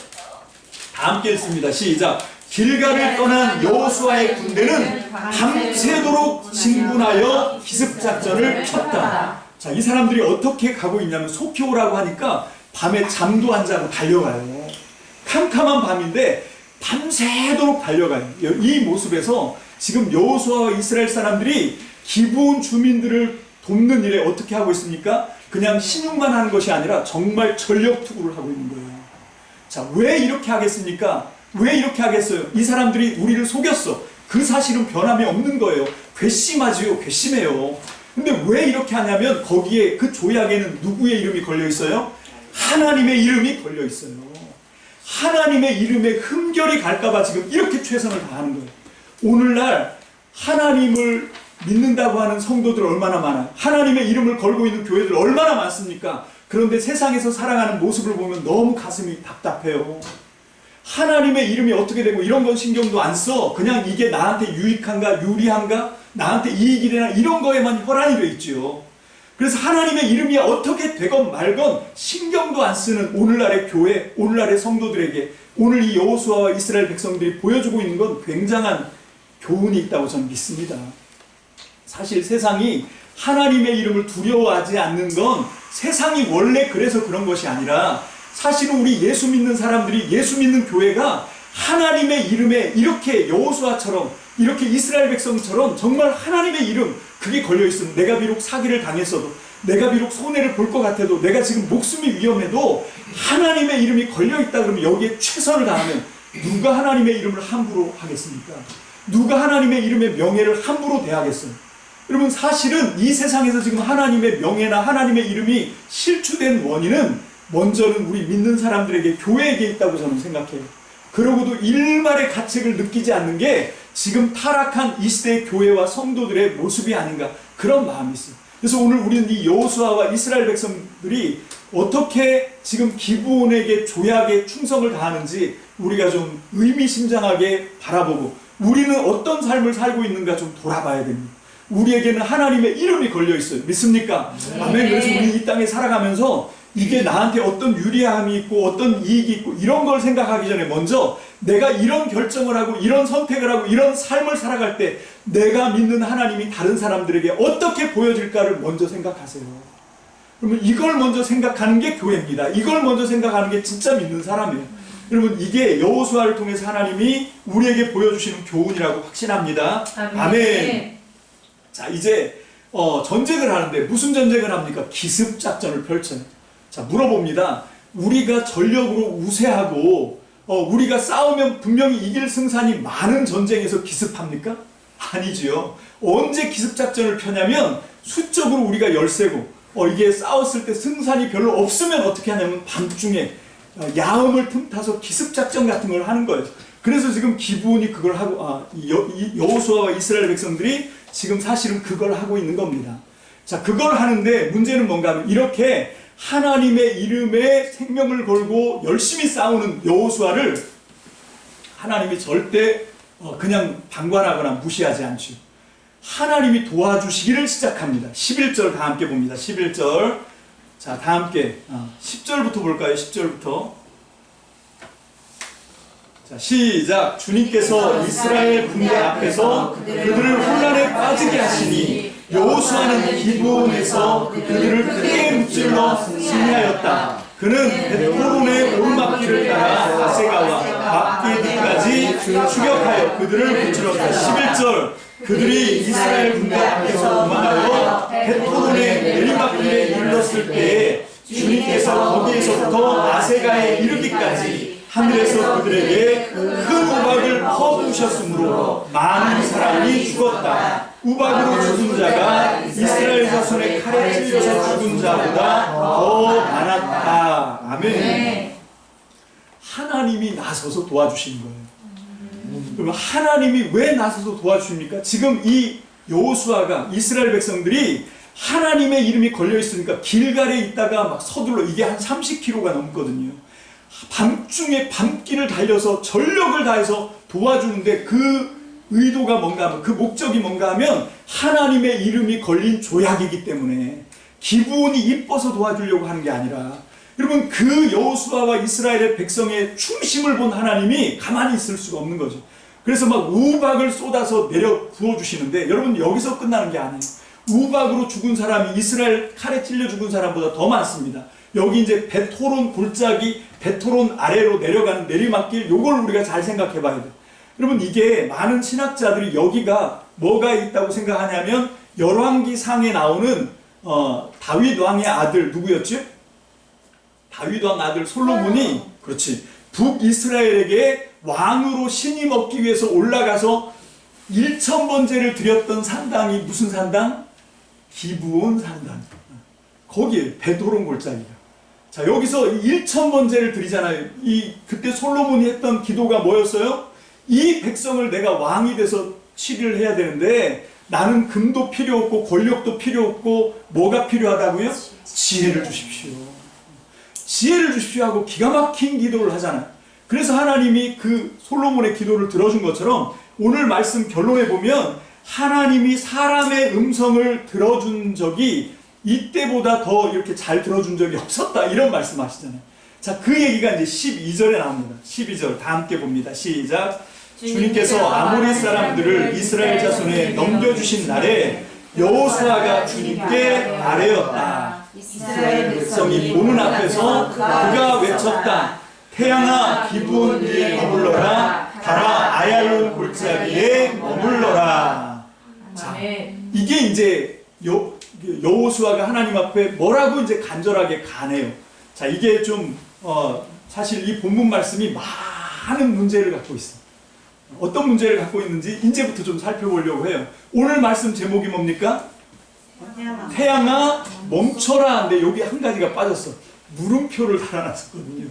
Speaker 1: 다 함께 읽습니다. 시작. 길갈을 떠난 여호수아의 군대는 밤새도록 진군하여 기습작전을 쳤다. 자, 이 사람들이 어떻게 가고 있냐면 속히 오라고 하니까 밤에 잠도 안 자고 달려가요. 캄캄한 밤인데 밤새도록 달려가요. 이 모습에서 지금 여호수아와 이스라엘 사람들이 기브온 주민들을 돕는 일에 어떻게 하고 있습니까? 그냥 신용만 하는 것이 아니라 정말 전력 투구를 하고 있는 거예요. 자, 왜 이렇게 하겠습니까? 왜 이렇게 하겠어요? 이 사람들이 우리를 속였어. 그 사실은 변함이 없는 거예요. 괘씸하지요. 괘씸해요. 근데 왜 이렇게 하냐면 거기에 그 조약에는 누구의 이름이 걸려 있어요? 하나님의 이름이 걸려 있어요. 하나님의 이름에 흠결이 갈까봐 지금 이렇게 최선을 다하는 거예요. 오늘날 하나님을 믿는다고 하는 성도들 얼마나 많아요. 하나님의 이름을 걸고 있는 교회들 얼마나 많습니까? 그런데 세상에서 살아가는 모습을 보면 너무 가슴이 답답해요. 하나님의 이름이 어떻게 되고 이런 건 신경도 안 써. 그냥 이게 나한테 유익한가 유리한가 나한테 이익이 되나 이런 거에만 혈안이 되어 있죠. 그래서 하나님의 이름이 어떻게 되건 말건 신경도 안 쓰는 오늘날의 교회, 오늘날의 성도들에게 오늘 이 여호수아와 이스라엘 백성들이 보여주고 있는 건 굉장한 교훈이 있다고 저는 믿습니다. 사실 세상이 하나님의 이름을 두려워하지 않는 건 세상이 원래 그래서 그런 것이 아니라 사실은 우리 예수 믿는 사람들이 예수 믿는 교회가 하나님의 이름에 이렇게 여호수아처럼 이렇게 이스라엘 백성처럼 정말 하나님의 이름 그게 걸려 있으면 내가 비록 사기를 당했어도 내가 비록 손해를 볼 것 같아도 내가 지금 목숨이 위험해도 하나님의 이름이 걸려 있다 그러면 여기에 최선을 다하면 누가 하나님의 이름을 함부로 하겠습니까? 누가 하나님의 이름의 명예를 함부로 대하겠어요? 여러분 사실은 이 세상에서 지금 하나님의 명예나 하나님의 이름이 실추된 원인은 먼저는 우리 믿는 사람들에게 교회에게 있다고 저는 생각해요. 그러고도 일말의 가책을 느끼지 않는 게 지금 타락한 이 시대의 교회와 성도들의 모습이 아닌가 그런 마음이 있어요. 그래서 오늘 우리는 이 여호수아와 이스라엘 백성들이 어떻게 지금 기브온에게 조약에 충성을 다하는지 우리가 좀 의미심장하게 바라보고 우리는 어떤 삶을 살고 있는가 좀 돌아봐야 됩니다. 우리에게는 하나님의 이름이 걸려 있어요. 믿습니까? 아멘. 그래서 우리 이 땅에 살아가면서 이게 나한테 어떤 유리함이 있고 어떤 이익이 있고 이런 걸 생각하기 전에 먼저 내가 이런 결정을 하고 이런 선택을 하고 이런 삶을 살아갈 때 내가 믿는 하나님이 다른 사람들에게 어떻게 보여질까를 먼저 생각하세요. 그러면 이걸 먼저 생각하는 게 교회입니다. 이걸 먼저 생각하는 게 진짜 믿는 사람이에요. 여러분, 이게 여호수아를 통해서 하나님이 우리에게 보여주시는 교훈이라고 확신합니다. 아멘. 자, 이제 전쟁을 하는데 무슨 전쟁을 합니까? 기습작전을 펼쳐요. 자, 물어봅니다. 우리가 전력으로 우세하고 우리가 싸우면 분명히 이길 승산이 많은 전쟁에서 기습합니까? 아니지요. 언제 기습작전을 펴냐면 수적으로 우리가 열세고 이게 싸웠을 때 승산이 별로 없으면 어떻게 하냐면 밤중에 야음을 틈타서 기습작전 같은 걸 하는 거예요. 그래서 지금 기브온이 그걸 하고 여호수아와 이스라엘 백성들이 지금 사실은 그걸 하고 있는 겁니다. 자, 그걸 하는데 문제는 뭔가 하면 이렇게 하나님의 이름에 생명을 걸고 열심히 싸우는 여호수아를 하나님이 절대 그냥 방관하거나 무시하지 않죠. 하나님이 도와주시기를 시작합니다. 11절 다 함께 봅니다. 11절. 자, 다 함께 10절부터 볼까요? 10절부터. 자, 시작. 주님께서 이스라엘 군대 앞에서 그들을 혼란에 빠지게 하시니 여호수아는 기브온에서 그들을 크게 무찔러 승리하였다. 그는 벳호론의 오르막길을 따라 아세가와 막게디까지 추격하여 그들을 무찔렀다. 11절. 그들이 이스라엘 군대 앞에서 도망하여 벳호론의 내리막길에 이르렀을 때에 주님께서 거기에서부터 아세가에 이르기까지 하늘에서 그들에게 큰 우박을 퍼부으셨으므로 많은 사람이 죽었다. 우박으로 죽은 자가 이스라엘 자손의 칼에 찔려서 죽은 자보다 더 많았다. 아멘. 하나님이 나서서 도와주시는 거예요. 그럼 하나님이 왜 나서서 도와주십니까? 지금 이 여호수아가 이스라엘 백성들이 하나님의 이름이 걸려 있으니까 길갈에 있다가 막 서둘러 이게 한 30km가 넘거든요. 밤중에 밤길을 달려서 전력을 다해서 도와주는데 그 의도가 뭔가 하면 그 목적이 뭔가 하면 하나님의 이름이 걸린 조약이기 때문에 기브온이 이뻐서 도와주려고 하는 게 아니라 여러분 그 여호수아와 이스라엘의 백성의 충심을 본 하나님이 가만히 있을 수가 없는 거죠. 그래서 막 우박을 쏟아서 내려 부어주시는데 여러분 여기서 끝나는 게 아니에요. 우박으로 죽은 사람이 이스라엘 칼에 찔려 죽은 사람보다 더 많습니다. 여기 이제 벳호론 골짜기 벳호론 아래로 내려가는 내리막길 요걸 우리가 잘 생각해 봐야 돼요. 여러분 이게 많은 신학자들이 여기가 뭐가 있다고 생각하냐면 열왕기상에 나오는 다윗 왕의 아들 누구였죠? 다윗 왕 아들 솔로몬이 그렇지 북이스라엘에게 왕으로 신임 얻기 위해서 올라가서 1000번제를 드렸던 산당이 무슨 산당? 기브온 산당. 거기에 벳호론 골짜기가. 자, 여기서 1000번제를 드리잖아요. 그때 솔로몬이 했던 기도가 뭐였어요? 이 백성을 내가 왕이 돼서 치리를 해야 되는데 나는 금도 필요 없고 권력도 필요 없고 뭐가 필요하다고요? 지혜를 주십시오. 지혜를 주십시오 하고 기가 막힌 기도를 하잖아요. 그래서 하나님이 그 솔로몬의 기도를 들어준 것처럼 오늘 말씀 결론에 보면 하나님이 사람의 음성을 들어준 적이 이때보다 더 이렇게 잘 들어준 적이 없었다 이런 말씀 하시잖아요. 자, 그 얘기가 이제 12절에 나옵니다. 12절 다 함께 봅니다. 시작. 주님께서 아모리 사람들을 이스라엘 자손에 넘겨주신 날에 여호수아가 주님께 아뢰었다. 이스라엘 백성이 보는 앞에서 그가 외쳤다. 태양아 기브온 위에 머물러라. 달아 아얄론 골짜기에 머물러라. 자, 이게 이제 여호수아가 하나님 앞에 뭐라고 이제 간절하게 가네요. 자, 이게 좀 사실 이 본문 말씀이 많은 문제를 갖고 있어요. 어떤 문제를 갖고 있는지 이제부터 좀 살펴보려고 해요. 오늘 말씀 제목이 뭡니까? 태양아 멈춰라. 근데 여기 한 가지가 빠졌어. 물음표를 달아놨었거든요.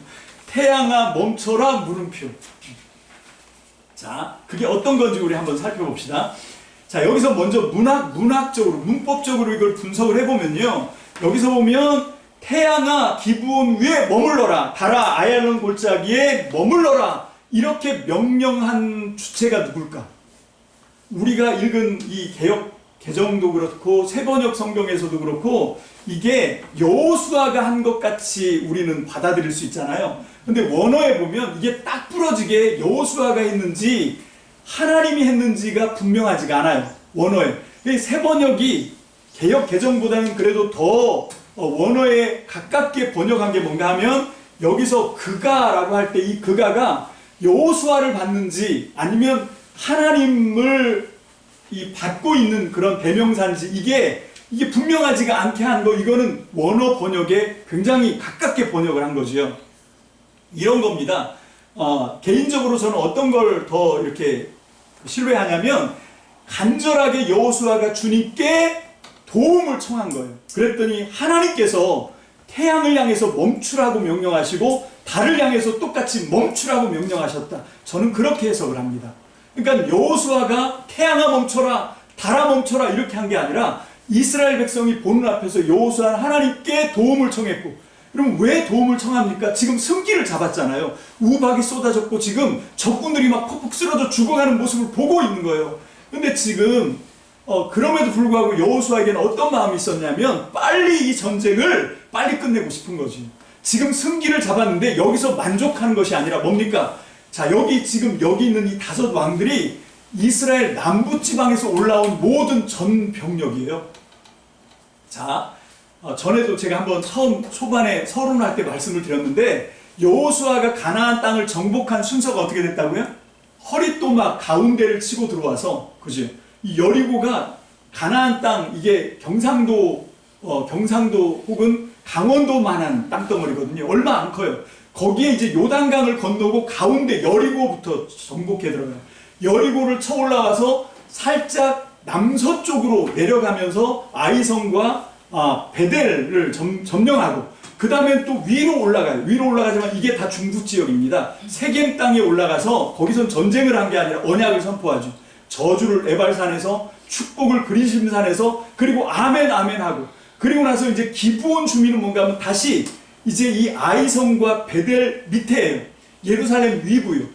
Speaker 1: 태양아 멈춰라 물음표. 자, 그게 어떤 건지 우리 한번 살펴봅시다. 자, 여기서 먼저 문학적으로 문법적으로 이걸 분석을 해보면요. 여기서 보면 태양아 기브온 위에 머물러라. 달아 아얄론 골짜기에 머물러라. 이렇게 명령한 주체가 누굴까? 우리가 읽은 이 개역 개정도 그렇고 세번역 성경에서도 그렇고 이게 여호수아가 한 것 같이 우리는 받아들일 수 있잖아요. 근데 원어에 보면 이게 딱 부러지게 여호수아가 했는지 하나님이 했는지가 분명하지가 않아요. 원어에. 이 세번역이 개역 개정보다는 그래도 더 원어에 가깝게 번역한 게 뭔가 하면 여기서 그가라고 할 때 이 그가가 여호수아를 받는지 아니면 하나님을 이 받고 있는 그런 대명사인지 이게 분명하지가 않게 한 거, 이거는 원어 번역에 굉장히 가깝게 번역을 한 거지요. 이런 겁니다. 개인적으로 저는 어떤 걸 더 이렇게 신뢰하냐면 간절하게 여호수아가 주님께 도움을 청한 거예요. 그랬더니 하나님께서 태양을 향해서 멈추라고 명령하시고 달을 향해서 똑같이 멈추라고 명령하셨다. 저는 그렇게 해석을 합니다. 그러니까 여호수아가 태양아 멈춰라, 달아 멈춰라 이렇게 한 게 아니라 이스라엘 백성이 보는 앞에서 여호수아는 하나님께 도움을 청했고, 그럼 왜 도움을 청합니까? 지금 승기를 잡았잖아요. 우박이 쏟아졌고 지금 적군들이 막 퍽퍽 쓰러져 죽어가는 모습을 보고 있는 거예요. 근데 지금 그럼에도 불구하고 여호수아에게는 어떤 마음이 있었냐면 빨리 이 전쟁을 빨리 끝내고 싶은 거지. 지금 승기를 잡았는데 여기서 만족하는 것이 아니라 뭡니까? 자, 지금 여기 있는 이 5 왕들이 이스라엘 남부 지방에서 올라온 모든 전 병력이에요. 자, 전에도 제가 한번 초반에 서론할 때 말씀을 드렸는데 여호수아가 가나안 땅을 정복한 순서가 어떻게 됐다고요? 허릿도막 가운데를 치고 들어와서, 그지? 이 여리고가 가나안 땅, 이게 경상도 혹은 강원도만한 땅덩어리거든요. 얼마 안 커요. 거기에 이제 요단강을 건너고 가운데 여리고부터 정복해 들어가요. 여리고를 쳐 올라와서 살짝 남서쪽으로 내려가면서 아이성과 베델을 점령하고 그 다음에 또 위로 올라가요. 위로 올라가지만 이게 다 중부 지역입니다. 세겜 땅에 올라가서 거기선 전쟁을 한 게 아니라 언약을 선포하죠. 저주를 에발산에서, 축복을 그리심산에서, 그리고 아멘 아멘 하고, 그리고 나서 이제 기브온 주민은 뭔가 하면 다시 이제 이 아이성과 베델 밑에예요. 예루살렘 위고요.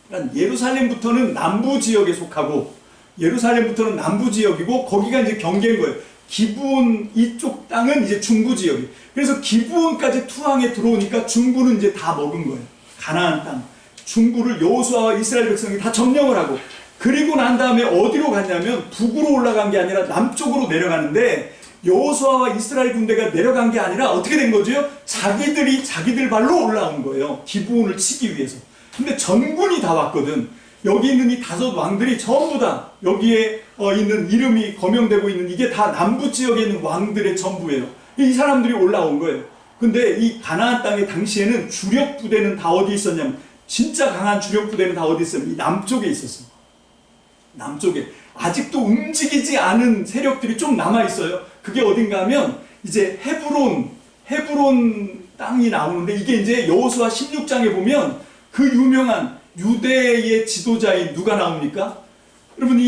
Speaker 1: 그러니까 예루살렘부터는 남부 지역에 속하고, 예루살렘부터는 남부 지역이고 거기가 이제 경계인 거예요. 기브온 이쪽 땅은 이제 중부 지역이에요. 그래서 기브온까지 투항에 들어오니까 중부는 이제 다 먹은 거예요. 가나안 땅. 중부를 여호수아와 이스라엘 백성이 다 점령을 하고, 그리고 난 다음에 어디로 갔냐면 북으로 올라간 게 아니라 남쪽으로 내려가는데 여호수아와 이스라엘 군대가 내려간 게 아니라 어떻게 된 거죠? 자기들이 자기들 발로 올라온 거예요. 기브온을 치기 위해서. 근데 전군이 다 왔거든. 여기 있는 이 5 왕들이 전부 다 여기에 있는 이름이 거명되고 있는 이게 다 남부 지역에 있는 왕들의 전부예요. 이 사람들이 올라온 거예요. 근데 이 가나안 땅에 당시에는 주력 부대는 다 어디 있었냐면, 진짜 강한 주력 부대는 다 어디 있었냐면 이 남쪽에 있었어요. 남쪽에 아직도 움직이지 않은 세력들이 좀 남아 있어요. 그게 어딘가 하면 이제 헤브론 땅이 나오는데, 이게 이제 여호수아 16장에 보면 그 유명한 유대의 지도자인 누가 나옵니까? 여러분,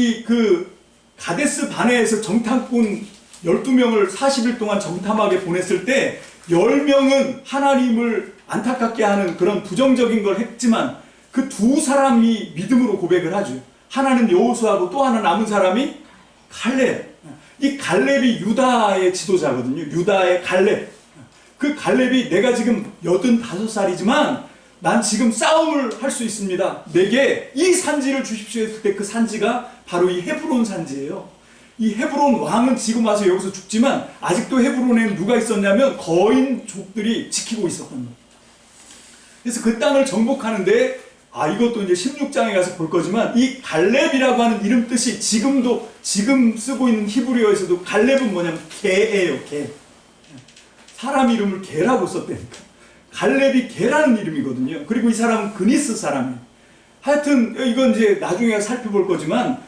Speaker 1: 가데스 바네에서 정탐꾼 12명을 40일 동안 정탐하게 보냈을 때 10명은 하나님을 안타깝게 하는 그런 부정적인 걸 했지만 그 2 사람이 믿음으로 고백을 하죠. 하나는 여호수아고 또 하나 남은 사람이 갈렙. 이 갈렙이 유다의 지도자거든요. 유다의 갈렙. 그 갈렙이 내가 지금 85살이지만 난 지금 싸움을 할 수 있습니다. 내게 이 산지를 주십시오 했을 때 그 산지가 바로 이 헤브론 산지예요. 이 헤브론 왕은 지금 와서 여기서 죽지만 아직도 헤브론에는 누가 있었냐면 거인족들이 지키고 있었던 거예요. 그래서 그 땅을 정복하는데, 이것도 이제 16장에 가서 볼 거지만 이 갈렙이라고 하는 이름 뜻이 지금 쓰고 있는 히브리어에서도 갈렙은 뭐냐면 개예요. 개. 사람 이름을 개라고 썼다니까. 갈렙이 개라는 이름이거든요. 그리고 이 사람은 그니스 사람이에요. 하여튼 이건 이제 나중에 살펴볼 거지만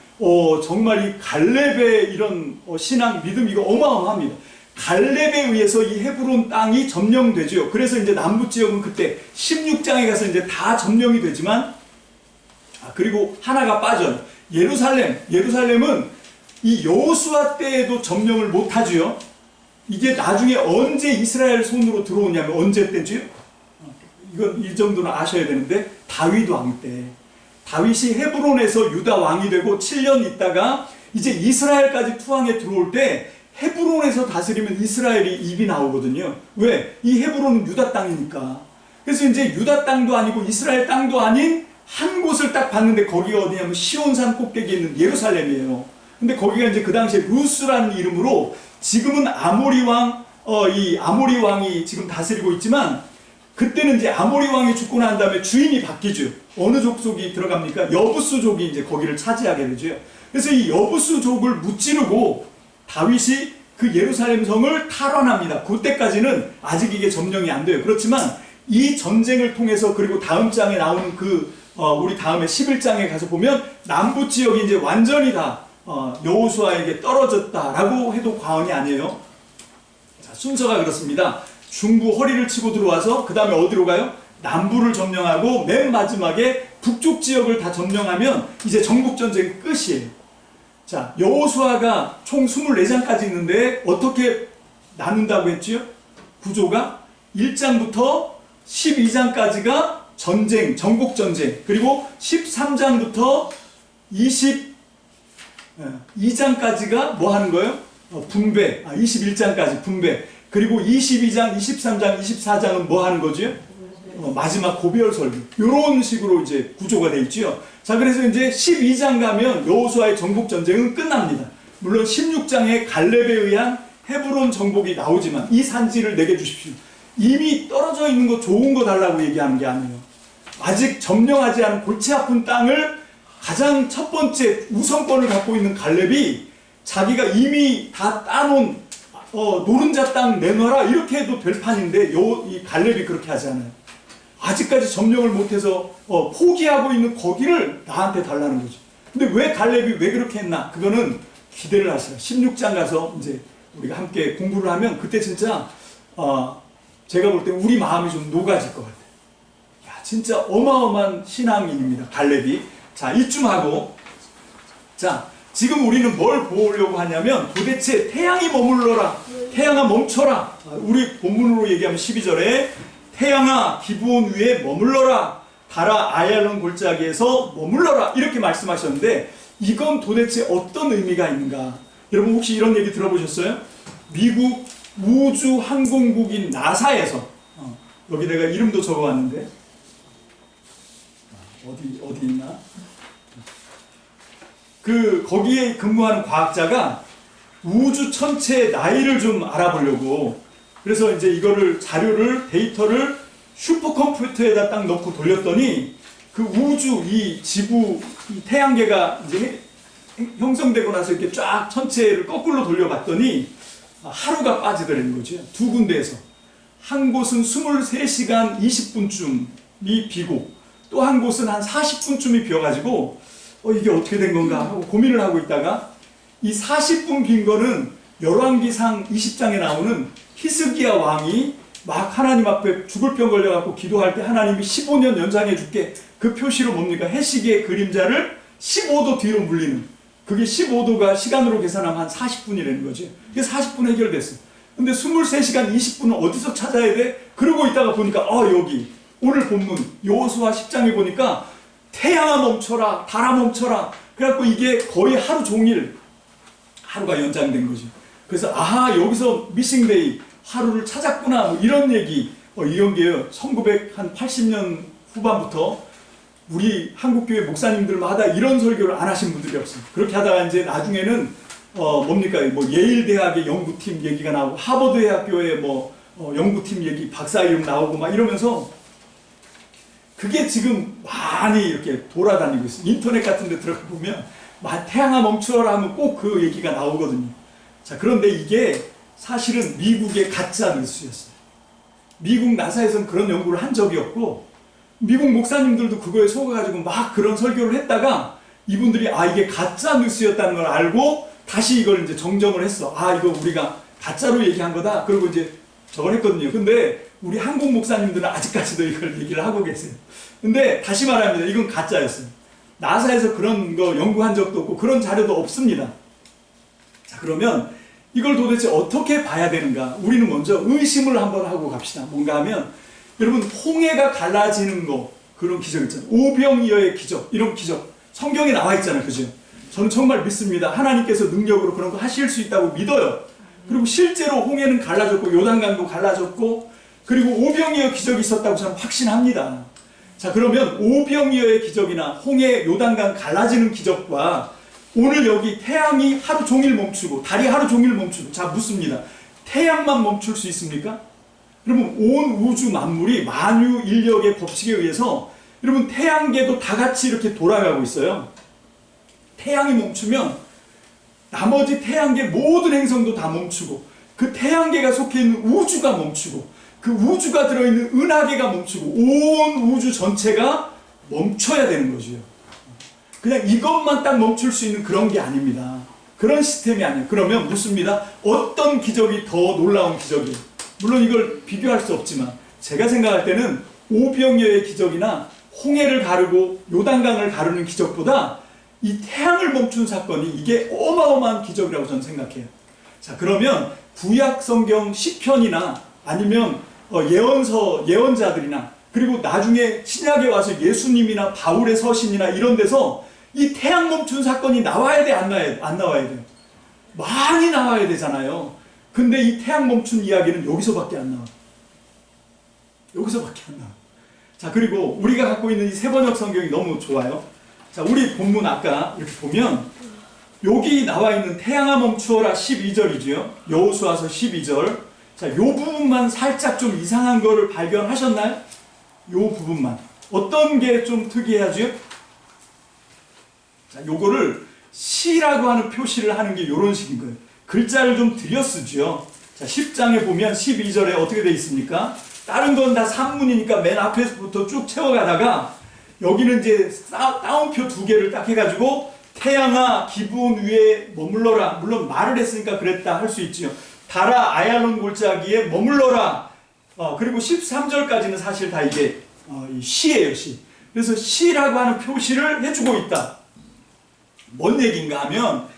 Speaker 1: 정말 이 갈렙의 이런 신앙, 믿음, 이거 어마어마합니다. 갈렙에 의해서 이 헤브론 땅이 점령되죠. 그래서 이제 남부 지역은 그때 16장에 가서 이제 다 점령이 되지만, 그리고 하나가 빠져요. 예루살렘은 이 여호수아 때에도 점령을 못하지요. 이게 나중에 언제 이스라엘 손으로 들어오냐면 언제 때지요? 이건 이 정도는 아셔야 되는데, 다윗 왕 때. 다윗이 헤브론에서 유다 왕이 되고 7년 있다가 이제 이스라엘까지 투항에 들어올 때 헤브론에서 다스리면 이스라엘이 입이 나오거든요. 왜? 이 헤브론은 유다 땅이니까. 그래서 이제 유다 땅도 아니고 이스라엘 땅도 아닌 한 곳을 딱 봤는데 거기가 어디냐면 시온산 꼭대기에 있는 예루살렘이에요. 근데 거기가 이제 그 당시에 루스라는 이름으로 지금은 아모리 왕이 지금 다스리고 있지만 그때는 이제 아모리 왕이 죽고 난 다음에 주인이 바뀌죠. 어느 족속이 들어갑니까? 여부스족이 이제 거기를 차지하게 되죠. 그래서 이 여부스족을 무찌르고 다윗이 그 예루살렘 성을 탈환합니다. 그때까지는 아직 이게 점령이 안 돼요. 그렇지만 이 전쟁을 통해서 그리고 다음 장에 나오는 우리 다음에 11장에 가서 보면 남부 지역이 이제 완전히 다 여호수아에게 떨어졌다라고 해도 과언이 아니에요. 자, 순서가 그렇습니다. 중부 허리를 치고 들어와서 그 다음에 어디로 가요? 남부를 점령하고 맨 마지막에 북쪽 지역을 다 점령하면 이제 전국전쟁 끝이에요. 자, 여호수아가 총 24장까지 있는데 어떻게 나눈다고 했지요? 구조가 1장부터 12장까지가 전쟁, 전국전쟁, 그리고 13장부터 22장까지가 뭐 하는 거예요? 분배, 21장까지 분배, 그리고 22장, 23장, 24장은 뭐 하는 거죠? 마지막 고별 설교. 이런 식으로 이제 구조가 되어 있죠. 자, 그래서 이제 12장 가면 여호수아의 정복 전쟁은 끝납니다. 물론 16장에 갈렙에 의한 헤브론 정복이 나오지만 이 산지를 내게 주십시오. 이미 떨어져 있는 거 좋은 거 달라고 얘기하는 게 아니에요. 아직 점령하지 않은 골치 아픈 땅을 가장 첫 번째 우선권을 갖고 있는 갈렙이 자기가 이미 다 따놓은 노른자 땅 내놔라 이렇게 해도 될 판인데 이 갈렙이 그렇게 하지 않아요. 아직까지 점령을 못해서 포기하고 있는 거기를 나한테 달라는 거죠. 근데 왜 갈렙이 왜 그렇게 했나? 그거는 기대를 하세요. 16장 가서 이제 우리가 함께 공부를 하면 그때 진짜 제가 볼 때 우리 마음이 좀 녹아질 것 같아요. 야, 진짜 어마어마한 신앙인입니다. 갈렙이. 자, 이쯤 하고 자, 지금 우리는 뭘 보려고 하냐면 도대체 태양이 머물러라. 태양아 멈춰라. 우리 본문으로 얘기하면 12절에 태양아 기브온 위에 머물러라. 달아 아얄론 골짜기에서 머물러라. 이렇게 말씀하셨는데 이건 도대체 어떤 의미가 있는가? 여러분 혹시 이런 얘기 들어보셨어요? 미국 우주항공국인 나사에서 여기 내가 이름도 적어왔는데 어디 있나? 거기에 근무하는 과학자가 우주 전체의 나이를 좀 알아보려고 그래서 이제 이거를 데이터를 슈퍼컴퓨터에다 딱 넣고 돌렸더니 그 우주 이 지구 이 태양계가 이제 형성되고 나서 이렇게 쫙 전체를 거꾸로 돌려봤더니 하루가 빠지더라는 거죠. 두 군데에서 한 곳은 23시간 20분쯤이 비고 또 한 곳은 한 40분쯤이 비어가지고 이게 어떻게 된 건가 하고 고민을 하고 있다가 이 40분 빈 거는 열왕기상 20장에 나오는 히스기야 왕이 막 하나님 앞에 죽을 병 걸려갖고 기도할 때 하나님이 15년 연장해 줄게. 그 표시로 뭡니까? 해시계의 그림자를 15도 뒤로 물리는. 그게 15도가 시간으로 계산하면 한 40분이라는 거죠. 그게 40분 해결됐어. 근데 23시간 20분은 어디서 찾아야 돼? 그러고 있다가 보니까 여기 오늘 본문 여호수아 10장에 보니까 태양아 멈춰라, 달아 멈춰라. 그래갖고 이게 거의 하루 종일 하루가 연장된 거죠. 그래서 여기서 미싱데이 하루를 찾았구나 뭐 이런 얘기 이런 게요. 1980년 후반부터 우리 한국교회 목사님들마다 이런 설교를 안 하신 분들이 없어요. 그렇게 하다가 이제 나중에는 뭡니까 예일 대학의 연구팀 얘기가 나오고 하버드 대학교의 연구팀 얘기 박사 이름 나오고 막 이러면서 그게 지금 많이 이렇게 돌아다니고 있어요. 인터넷 같은 데 들어가 보면 태양아 멈추어라 하면 꼭 그 얘기가 나오거든요. 자, 그런데 이게 사실은 미국의 가짜 뉴스였어요. 미국 나사에서는 그런 연구를 한 적이 없고 미국 목사님들도 그거에 속아가지고 막 그런 설교를 했다가 이분들이 이게 가짜 뉴스였다는 걸 알고 다시 이걸 이제 정정을 했어. 이거 우리가 가짜로 얘기한 거다. 그리고 이제 저걸 했거든요. 근데 우리 한국 목사님들은 아직까지도 이걸 얘기를 하고 계세요. 근데 다시 말합니다. 이건 가짜였어요. 나사에서 그런 거 연구한 적도 없고 그런 자료도 없습니다. 자, 그러면 이걸 도대체 어떻게 봐야 되는가? 우리는 먼저 의심을 한번 하고 갑시다. 뭔가 하면 여러분 홍해가 갈라지는 거 그런 기적 있잖아요. 오병이어의 기적 이런 기적 성경에 나와 있잖아요. 그죠? 저는 정말 믿습니다. 하나님께서 능력으로 그런 거 하실 수 있다고 믿어요. 그리고 실제로 홍해는 갈라졌고 요단강도 갈라졌고 그리고 오병이어 기적이 있었다고 저는 확신합니다. 자, 그러면 오병이어의 기적이나 홍해 요단강 갈라지는 기적과 오늘 여기 태양이 하루 종일 멈추고 달이 하루 종일 멈추고, 자, 묻습니다. 태양만 멈출 수 있습니까? 여러분, 온 우주 만물이 만유 인력의 법칙에 의해서 여러분 태양계도 다 같이 이렇게 돌아가고 있어요. 태양이 멈추면 나머지 태양계 모든 행성도 다 멈추고, 그 태양계가 속해 있는 우주가 멈추고, 그 우주가 들어있는 은하계가 멈추고, 온 우주 전체가 멈춰야 되는 거죠. 그냥 이것만 딱 멈출 수 있는 그런 게 아닙니다. 그런 시스템이 아니에요. 그러면 묻습니다. 어떤 기적이 더 놀라운 기적이에요? 물론 이걸 비교할 수 없지만 제가 생각할 때는 오병이어의 기적이나 홍해를 가르고 요단강을 가르는 기적보다 이 태양을 멈춘 사건이 이게 어마어마한 기적이라고 저는 생각해요. 자, 그러면 구약 성경 시편이나 아니면 예언자들이나 그리고 나중에 신약에 와서 예수님이나 바울의 서신이나 이런 데서 이 태양 멈춘 사건이 나와야 돼, 안 나와야 돼요? 많이 나와야 되잖아요. 근데 이 태양 멈춘 이야기는 여기서밖에 안 나와. 여기서밖에 안 나와. 자, 그리고 우리가 갖고 있는 이 세번역 성경이 너무 좋아요. 자, 우리 본문 아까 이렇게 보면 여기 나와 있는 태양아 멈추어라 12절이죠. 여호수아서 12절. 자, 요 부분만 살짝 좀 이상한 거를 발견하셨나요? 요 부분만. 어떤 게 좀 특이하죠? 자, 요거를 시라고 하는 표시를 하는 게 요런 식인 거예요. 글자를 좀 들여 쓰죠. 자, 10장에 보면 12절에 어떻게 되어 있습니까? 다른 건 다 산문이니까 맨 앞에서부터 쭉 채워가다가 여기는 이제 따옴표 2개를 딱 해가지고 태양아 기브온 위에 머물러라. 물론 말을 했으니까 그랬다 할 수 있지요. 달아 아얄론 골짜기에 머물러라. 그리고 13절까지는 사실 다 이게 시예요, 시. 그래서 시라고 하는 표시를 해주고 있다. 뭔 얘기인가 하면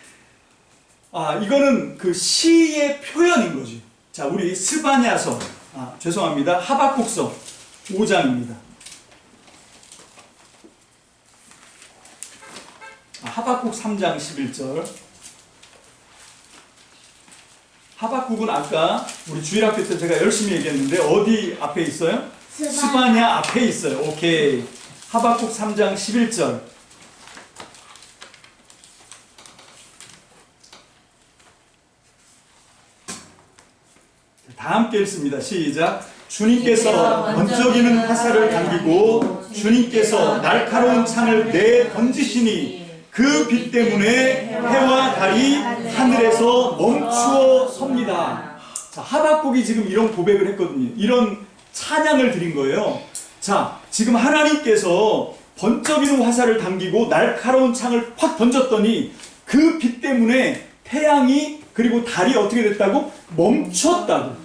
Speaker 1: 이거는 그 시의 표현인 거지. 자, 우리 스바냐서, 죄송합니다. 하박국서 5장입니다. 하박국 3장 11절. 하박국은 아까 우리 주일학교 때 제가 열심히 얘기했는데 어디 앞에 있어요? 스바냐 앞에 있어요. 오케이. 하박국 3장 11절. 다 함께 읽습니다. 시작. 주님께서 번쩍이는 화살을 당기고 주님께서 날카로운 창을 내던지시니 그 빛 때문에 해와 달이 하늘에서 멈추어 섭니다. 자, 하박국이 지금 이런 고백을 했거든요. 이런 찬양을 드린 거예요. 자, 지금 하나님께서 번쩍이는 화살을 당기고 날카로운 창을 확 던졌더니 그 빛 때문에 태양이 그리고 달이 어떻게 됐다고? 멈췄다고.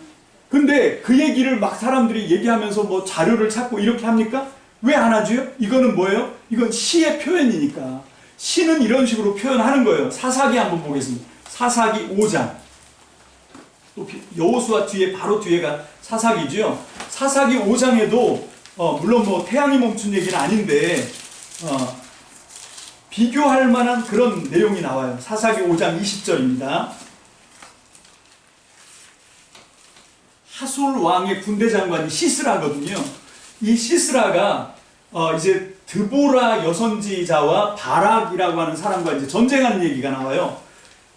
Speaker 1: 근데 그 얘기를 막 사람들이 얘기하면서 뭐 자료를 찾고 이렇게 합니까? 왜 안 하죠? 이거는 뭐예요? 이건 시의 표현이니까. 시는 이런 식으로 표현하는 거예요. 사사기 한번 보겠습니다. 사사기 5장. 또 여호수아 뒤에 바로 뒤에가 사사기죠. 사사기 5장에도 물론 뭐 태양이 멈춘 얘기는 아닌데 비교할 만한 그런 내용이 나와요. 사사기 5장 20절입니다. 하솔 왕의 군대 장관이 시스라거든요. 이 시스라가 이제 드보라 여선지자와 바락이라고 하는 사람과 이제 전쟁하는 얘기가 나와요.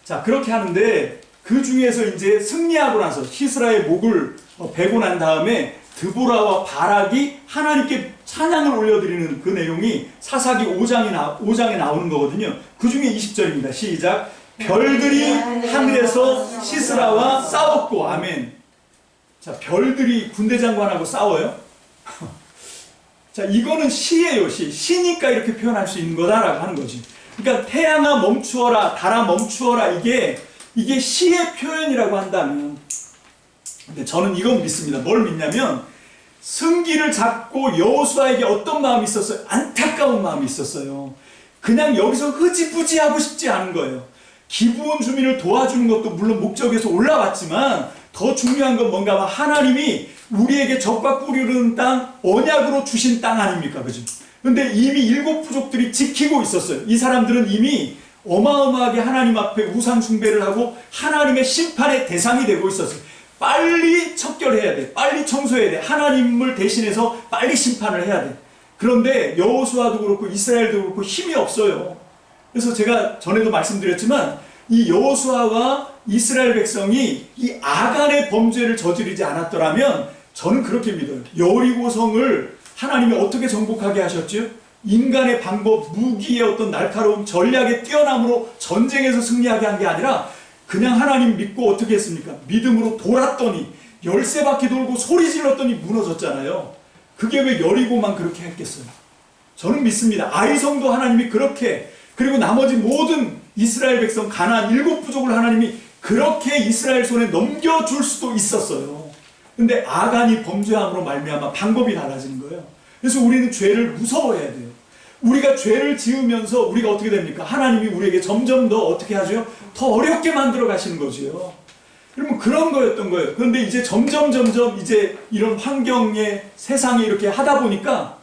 Speaker 1: 자, 그렇게 하는데 그 중에서 이제 승리하고 나서 시스라의 목을 베고 난 다음에 드보라와 바락이 하나님께 찬양을 올려드리는 그 내용이 사사기 5장에 나오는 거거든요. 그 중에 20절입니다. 시작. 별들이 하늘에서 시스라와 싸웠고. 아멘. 자, 별들이 군대 장관하고 싸워요? 자, 이거는 시예요, 시. 시니까 이렇게 표현할 수 있는 거다라고 하는 거지. 그러니까 태양아 멈추어라, 달아 멈추어라, 이게 시의 표현이라고 한다면, 근데 저는 이건 믿습니다. 뭘 믿냐면 승기를 잡고 여호수아에게 어떤 마음이 있었어요? 안타까운 마음이 있었어요. 그냥 여기서 흐지부지하고 싶지 않은 거예요. 기브온 주민을 도와주는 것도 물론 목적에서 올라왔지만 더 중요한 건 뭔가 하면 하나님이 우리에게 적과 꿀이 흐르는 땅, 언약으로 주신 땅 아닙니까? 그죠? 근데 이미 7 부족들이 지키고 있었어요. 이 사람들은 이미 어마어마하게 하나님 앞에 우상 숭배를 하고 하나님의 심판의 대상이 되고 있었어요. 빨리 척결해야 돼. 빨리 청소해야 돼. 하나님을 대신해서 빨리 심판을 해야 돼. 그런데 여호수아도 그렇고 이스라엘도 그렇고 힘이 없어요. 그래서 제가 전에도 말씀드렸지만 이 여호수아와 이스라엘 백성이 이 아간의 범죄를 저지르지 않았더라면 저는 그렇게 믿어요. 여리고성을 하나님이 어떻게 정복하게 하셨죠? 인간의 방법, 무기의 어떤 날카로움, 전략의 뛰어남으로 전쟁에서 승리하게 한 게 아니라 그냥 하나님 믿고 어떻게 했습니까? 믿음으로 돌았더니 13바퀴 돌고 소리 질렀더니 무너졌잖아요. 그게 왜 여리고만 그렇게 했겠어요? 저는 믿습니다. 아이성도 하나님이 그렇게, 그리고 나머지 모든 이스라엘 백성 가나안 7부족을 하나님이 그렇게 이스라엘 손에 넘겨줄 수도 있었어요. 근데 아간이 범죄함으로 말미암아 방법이 달라지는 거예요. 그래서 우리는 죄를 무서워해야 돼요. 우리가 죄를 지으면서 우리가 어떻게 됩니까? 하나님이 우리에게 점점 더 어떻게 하죠? 더 어렵게 만들어 가시는 거죠. 그러면 그런 거였던 거예요. 그런데 이제 점점 이제 이런 환경에 세상에 이렇게 하다 보니까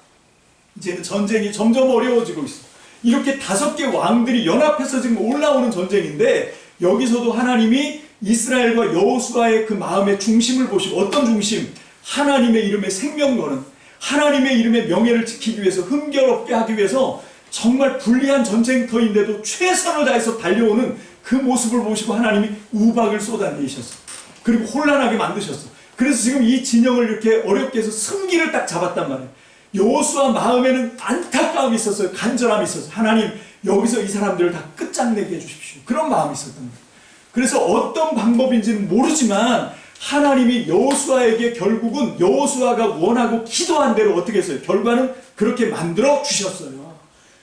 Speaker 1: 이제는 전쟁이 점점 어려워지고 있어요. 이렇게 5개 왕들이 연합해서 지금 올라오는 전쟁인데 여기서도 하나님이 이스라엘과 여호수아의 그 마음의 중심을 보시고, 어떤 중심? 하나님의 이름에 생명 거는, 하나님의 이름의 명예를 지키기 위해서, 흥겨롭게 하기 위해서 정말 불리한 전쟁터인데도 최선을 다해서 달려오는 그 모습을 보시고 하나님이 우박을 쏟아내셨어요. 그리고 혼란하게 만드셨어요. 그래서 지금 이 진영을 이렇게 어렵게 해서 승기를 딱 잡았단 말이에요. 여호수아 마음에는 안타까움이 있었어요. 간절함이 있었어요. 하나님, 여기서 이 사람들을 다 끝장내게 해주십시오. 그런 마음이 있었던 거예요. 그래서 어떤 방법인지는 모르지만 하나님이 여호수아에게 결국은 여호수아가 원하고 기도한 대로 어떻게 했어요? 결과는 그렇게 만들어 주셨어요.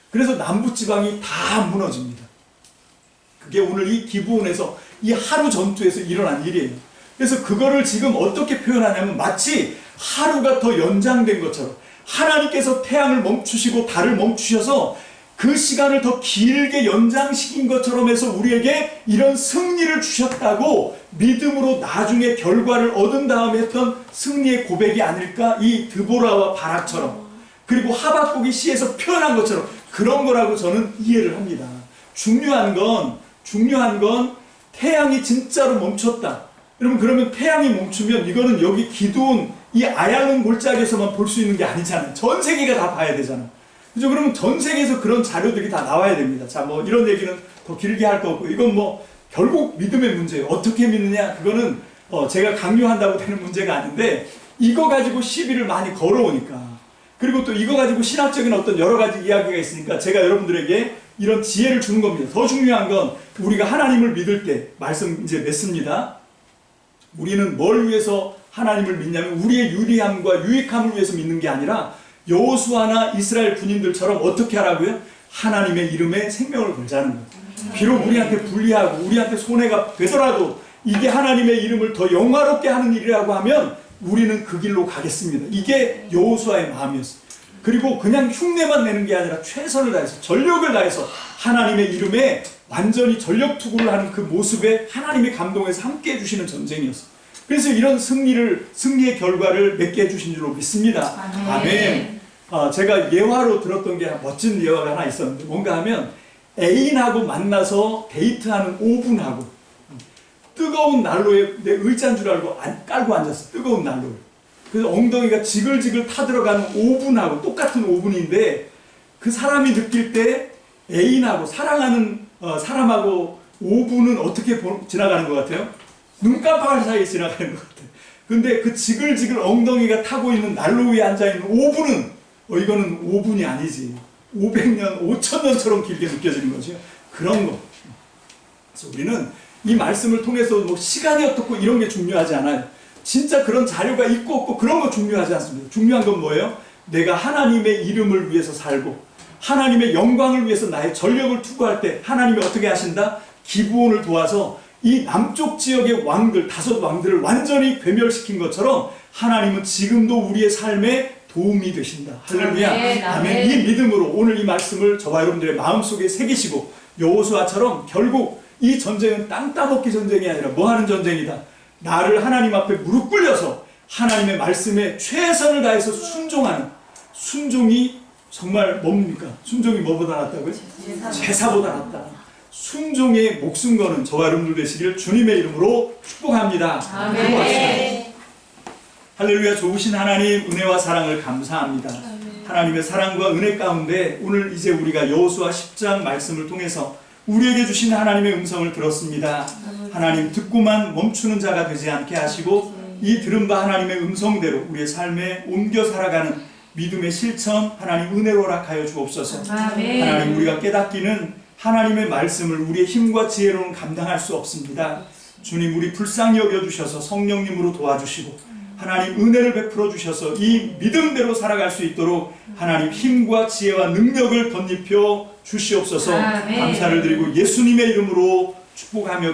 Speaker 1: 그래서 남부지방이 다 무너집니다. 그게 오늘 이 기브온에서 이 하루 전투에서 일어난 일이에요. 그래서 그거를 지금 어떻게 표현하냐면 마치 하루가 더 연장된 것처럼 하나님께서 태양을 멈추시고 달을 멈추셔서 그 시간을 더 길게 연장시킨 것처럼 해서 우리에게 이런 승리를 주셨다고 믿음으로 나중에 결과를 얻은 다음에 했던 승리의 고백이 아닐까? 이 드보라와 바락처럼, 그리고 하박국이 시에서 표현한 것처럼 그런 거라고 저는 이해를 합니다. 중요한 건 태양이 진짜로 멈췄다. 여러분, 그러면 태양이 멈추면 이거는 여기 기드온 이 아얄론 골짜기에서만 볼 수 있는 게 아니잖아요. 전 세계가 다 봐야 되잖아요. 그죠? 그러면 전 세계에서 그런 자료들이 다 나와야 됩니다. 자, 뭐 이런 얘기는 더 길게 할 거 없고, 이건 뭐 결국 믿음의 문제예요. 어떻게 믿느냐? 그거는 제가 강요한다고 되는 문제가 아닌데, 이거 가지고 시비를 많이 걸어오니까, 그리고 또 이거 가지고 신학적인 어떤 여러 가지 이야기가 있으니까 제가 여러분들에게 이런 지혜를 주는 겁니다. 더 중요한 건 우리가 하나님을 믿을 때 말씀 이제 맺습니다. 우리는 뭘 위해서 하나님을 믿냐면 우리의 유리함과 유익함을 위해서 믿는 게 아니라 여호수아나 이스라엘 군인들처럼 어떻게 하라고요? 하나님의 이름에 생명을 걸자는 거예요. 비록 우리한테 불리하고 우리한테 손해가 되더라도 이게 하나님의 이름을 더 영화롭게 하는 일이라고 하면 우리는 그 길로 가겠습니다. 이게 여호수아의 마음이었어요. 그리고 그냥 흉내만 내는 게 아니라 최선을 다해서, 전력을 다해서 하나님의 이름에 완전히 전력 투구를 하는 그 모습에 하나님의 감동에서 함께 해주시는 전쟁이었어요. 그래서 이런 승리의 결과를 맺게 해주신 줄로 믿습니다. 아멘. 제가 예화로 들었던 게 멋진 예화가 하나 있었는데, 뭔가 하면 애인하고 만나서 데이트하는 5분하고 뜨거운 난로에 내 의자인 줄 알고 깔고 앉았어. 뜨거운 난로를. 그래서 엉덩이가 지글지글 타들어가는 5분하고 똑같은 5분인데 그 사람이 느낄 때 애인하고 사랑하는 사람하고 5분은 어떻게 지나가는 것 같아요? 눈 깜빡할 사이에 지나가는 것 같아요. 근데 그 지글지글 엉덩이가 타고 있는 난로 위에 앉아있는 5분은 이거는 5분이 아니지. 500년, 5000년처럼 길게 느껴지는 거죠. 그런 거. 그래서 우리는 이 말씀을 통해서 뭐 시간이 어떻고 이런 게 중요하지 않아요. 진짜 그런 자료가 있고 없고 그런 거 중요하지 않습니다. 중요한 건 뭐예요? 내가 하나님의 이름을 위해서 살고 하나님의 영광을 위해서 나의 전력을 투구할 때 하나님이 어떻게 하신다? 기브온을 도와서 이 남쪽 지역의 왕들, 5 왕들을 완전히 괴멸시킨 것처럼 하나님은 지금도 우리의 삶에 도움이 되신다. 할렐루야. 아멘. 이 믿음으로 오늘 이 말씀을 저와 여러분들의 마음속에 새기시고, 여호수아처럼 결국 이 전쟁은 땅 따먹기 전쟁이 아니라 뭐 하는 전쟁이다. 나를 하나님 앞에 무릎 꿇려서 하나님의 말씀에 최선을 다해서 순종하는, 순종이 정말 뭡니까? 순종이 뭐보다 낫다고요? 제사보다 낫다. 순종의 목숨 거는 저와 여러분들 되시기를 주님의 이름으로 축복합니다.
Speaker 2: 아멘.
Speaker 1: 할렐루야. 좋으신 하나님 은혜와 사랑을 감사합니다. 하나님의 사랑과 은혜 가운데 오늘 이제 우리가 여호수아 10장 말씀을 통해서 우리에게 주신 하나님의 음성을 들었습니다. 하나님 듣고만 멈추는 자가 되지 않게 하시고 이 들은 바 하나님의 음성대로 우리의 삶에 옮겨 살아가는 믿음의 실천 하나님 은혜로 허락하여 주옵소서.
Speaker 2: 아멘.
Speaker 1: 하나님 우리가 깨닫기는 하나님의 말씀을 우리의 힘과 지혜로는 감당할 수 없습니다. 주님 우리 불쌍히 여겨주셔서 성령님으로 도와주시고 하나님 은혜를 베풀어 주셔서 이 믿음대로 살아갈 수 있도록 하나님 힘과 지혜와 능력을 덧입혀 주시옵소서.
Speaker 2: 아멘.
Speaker 1: 감사를 드리고 예수님의 이름으로 축복하며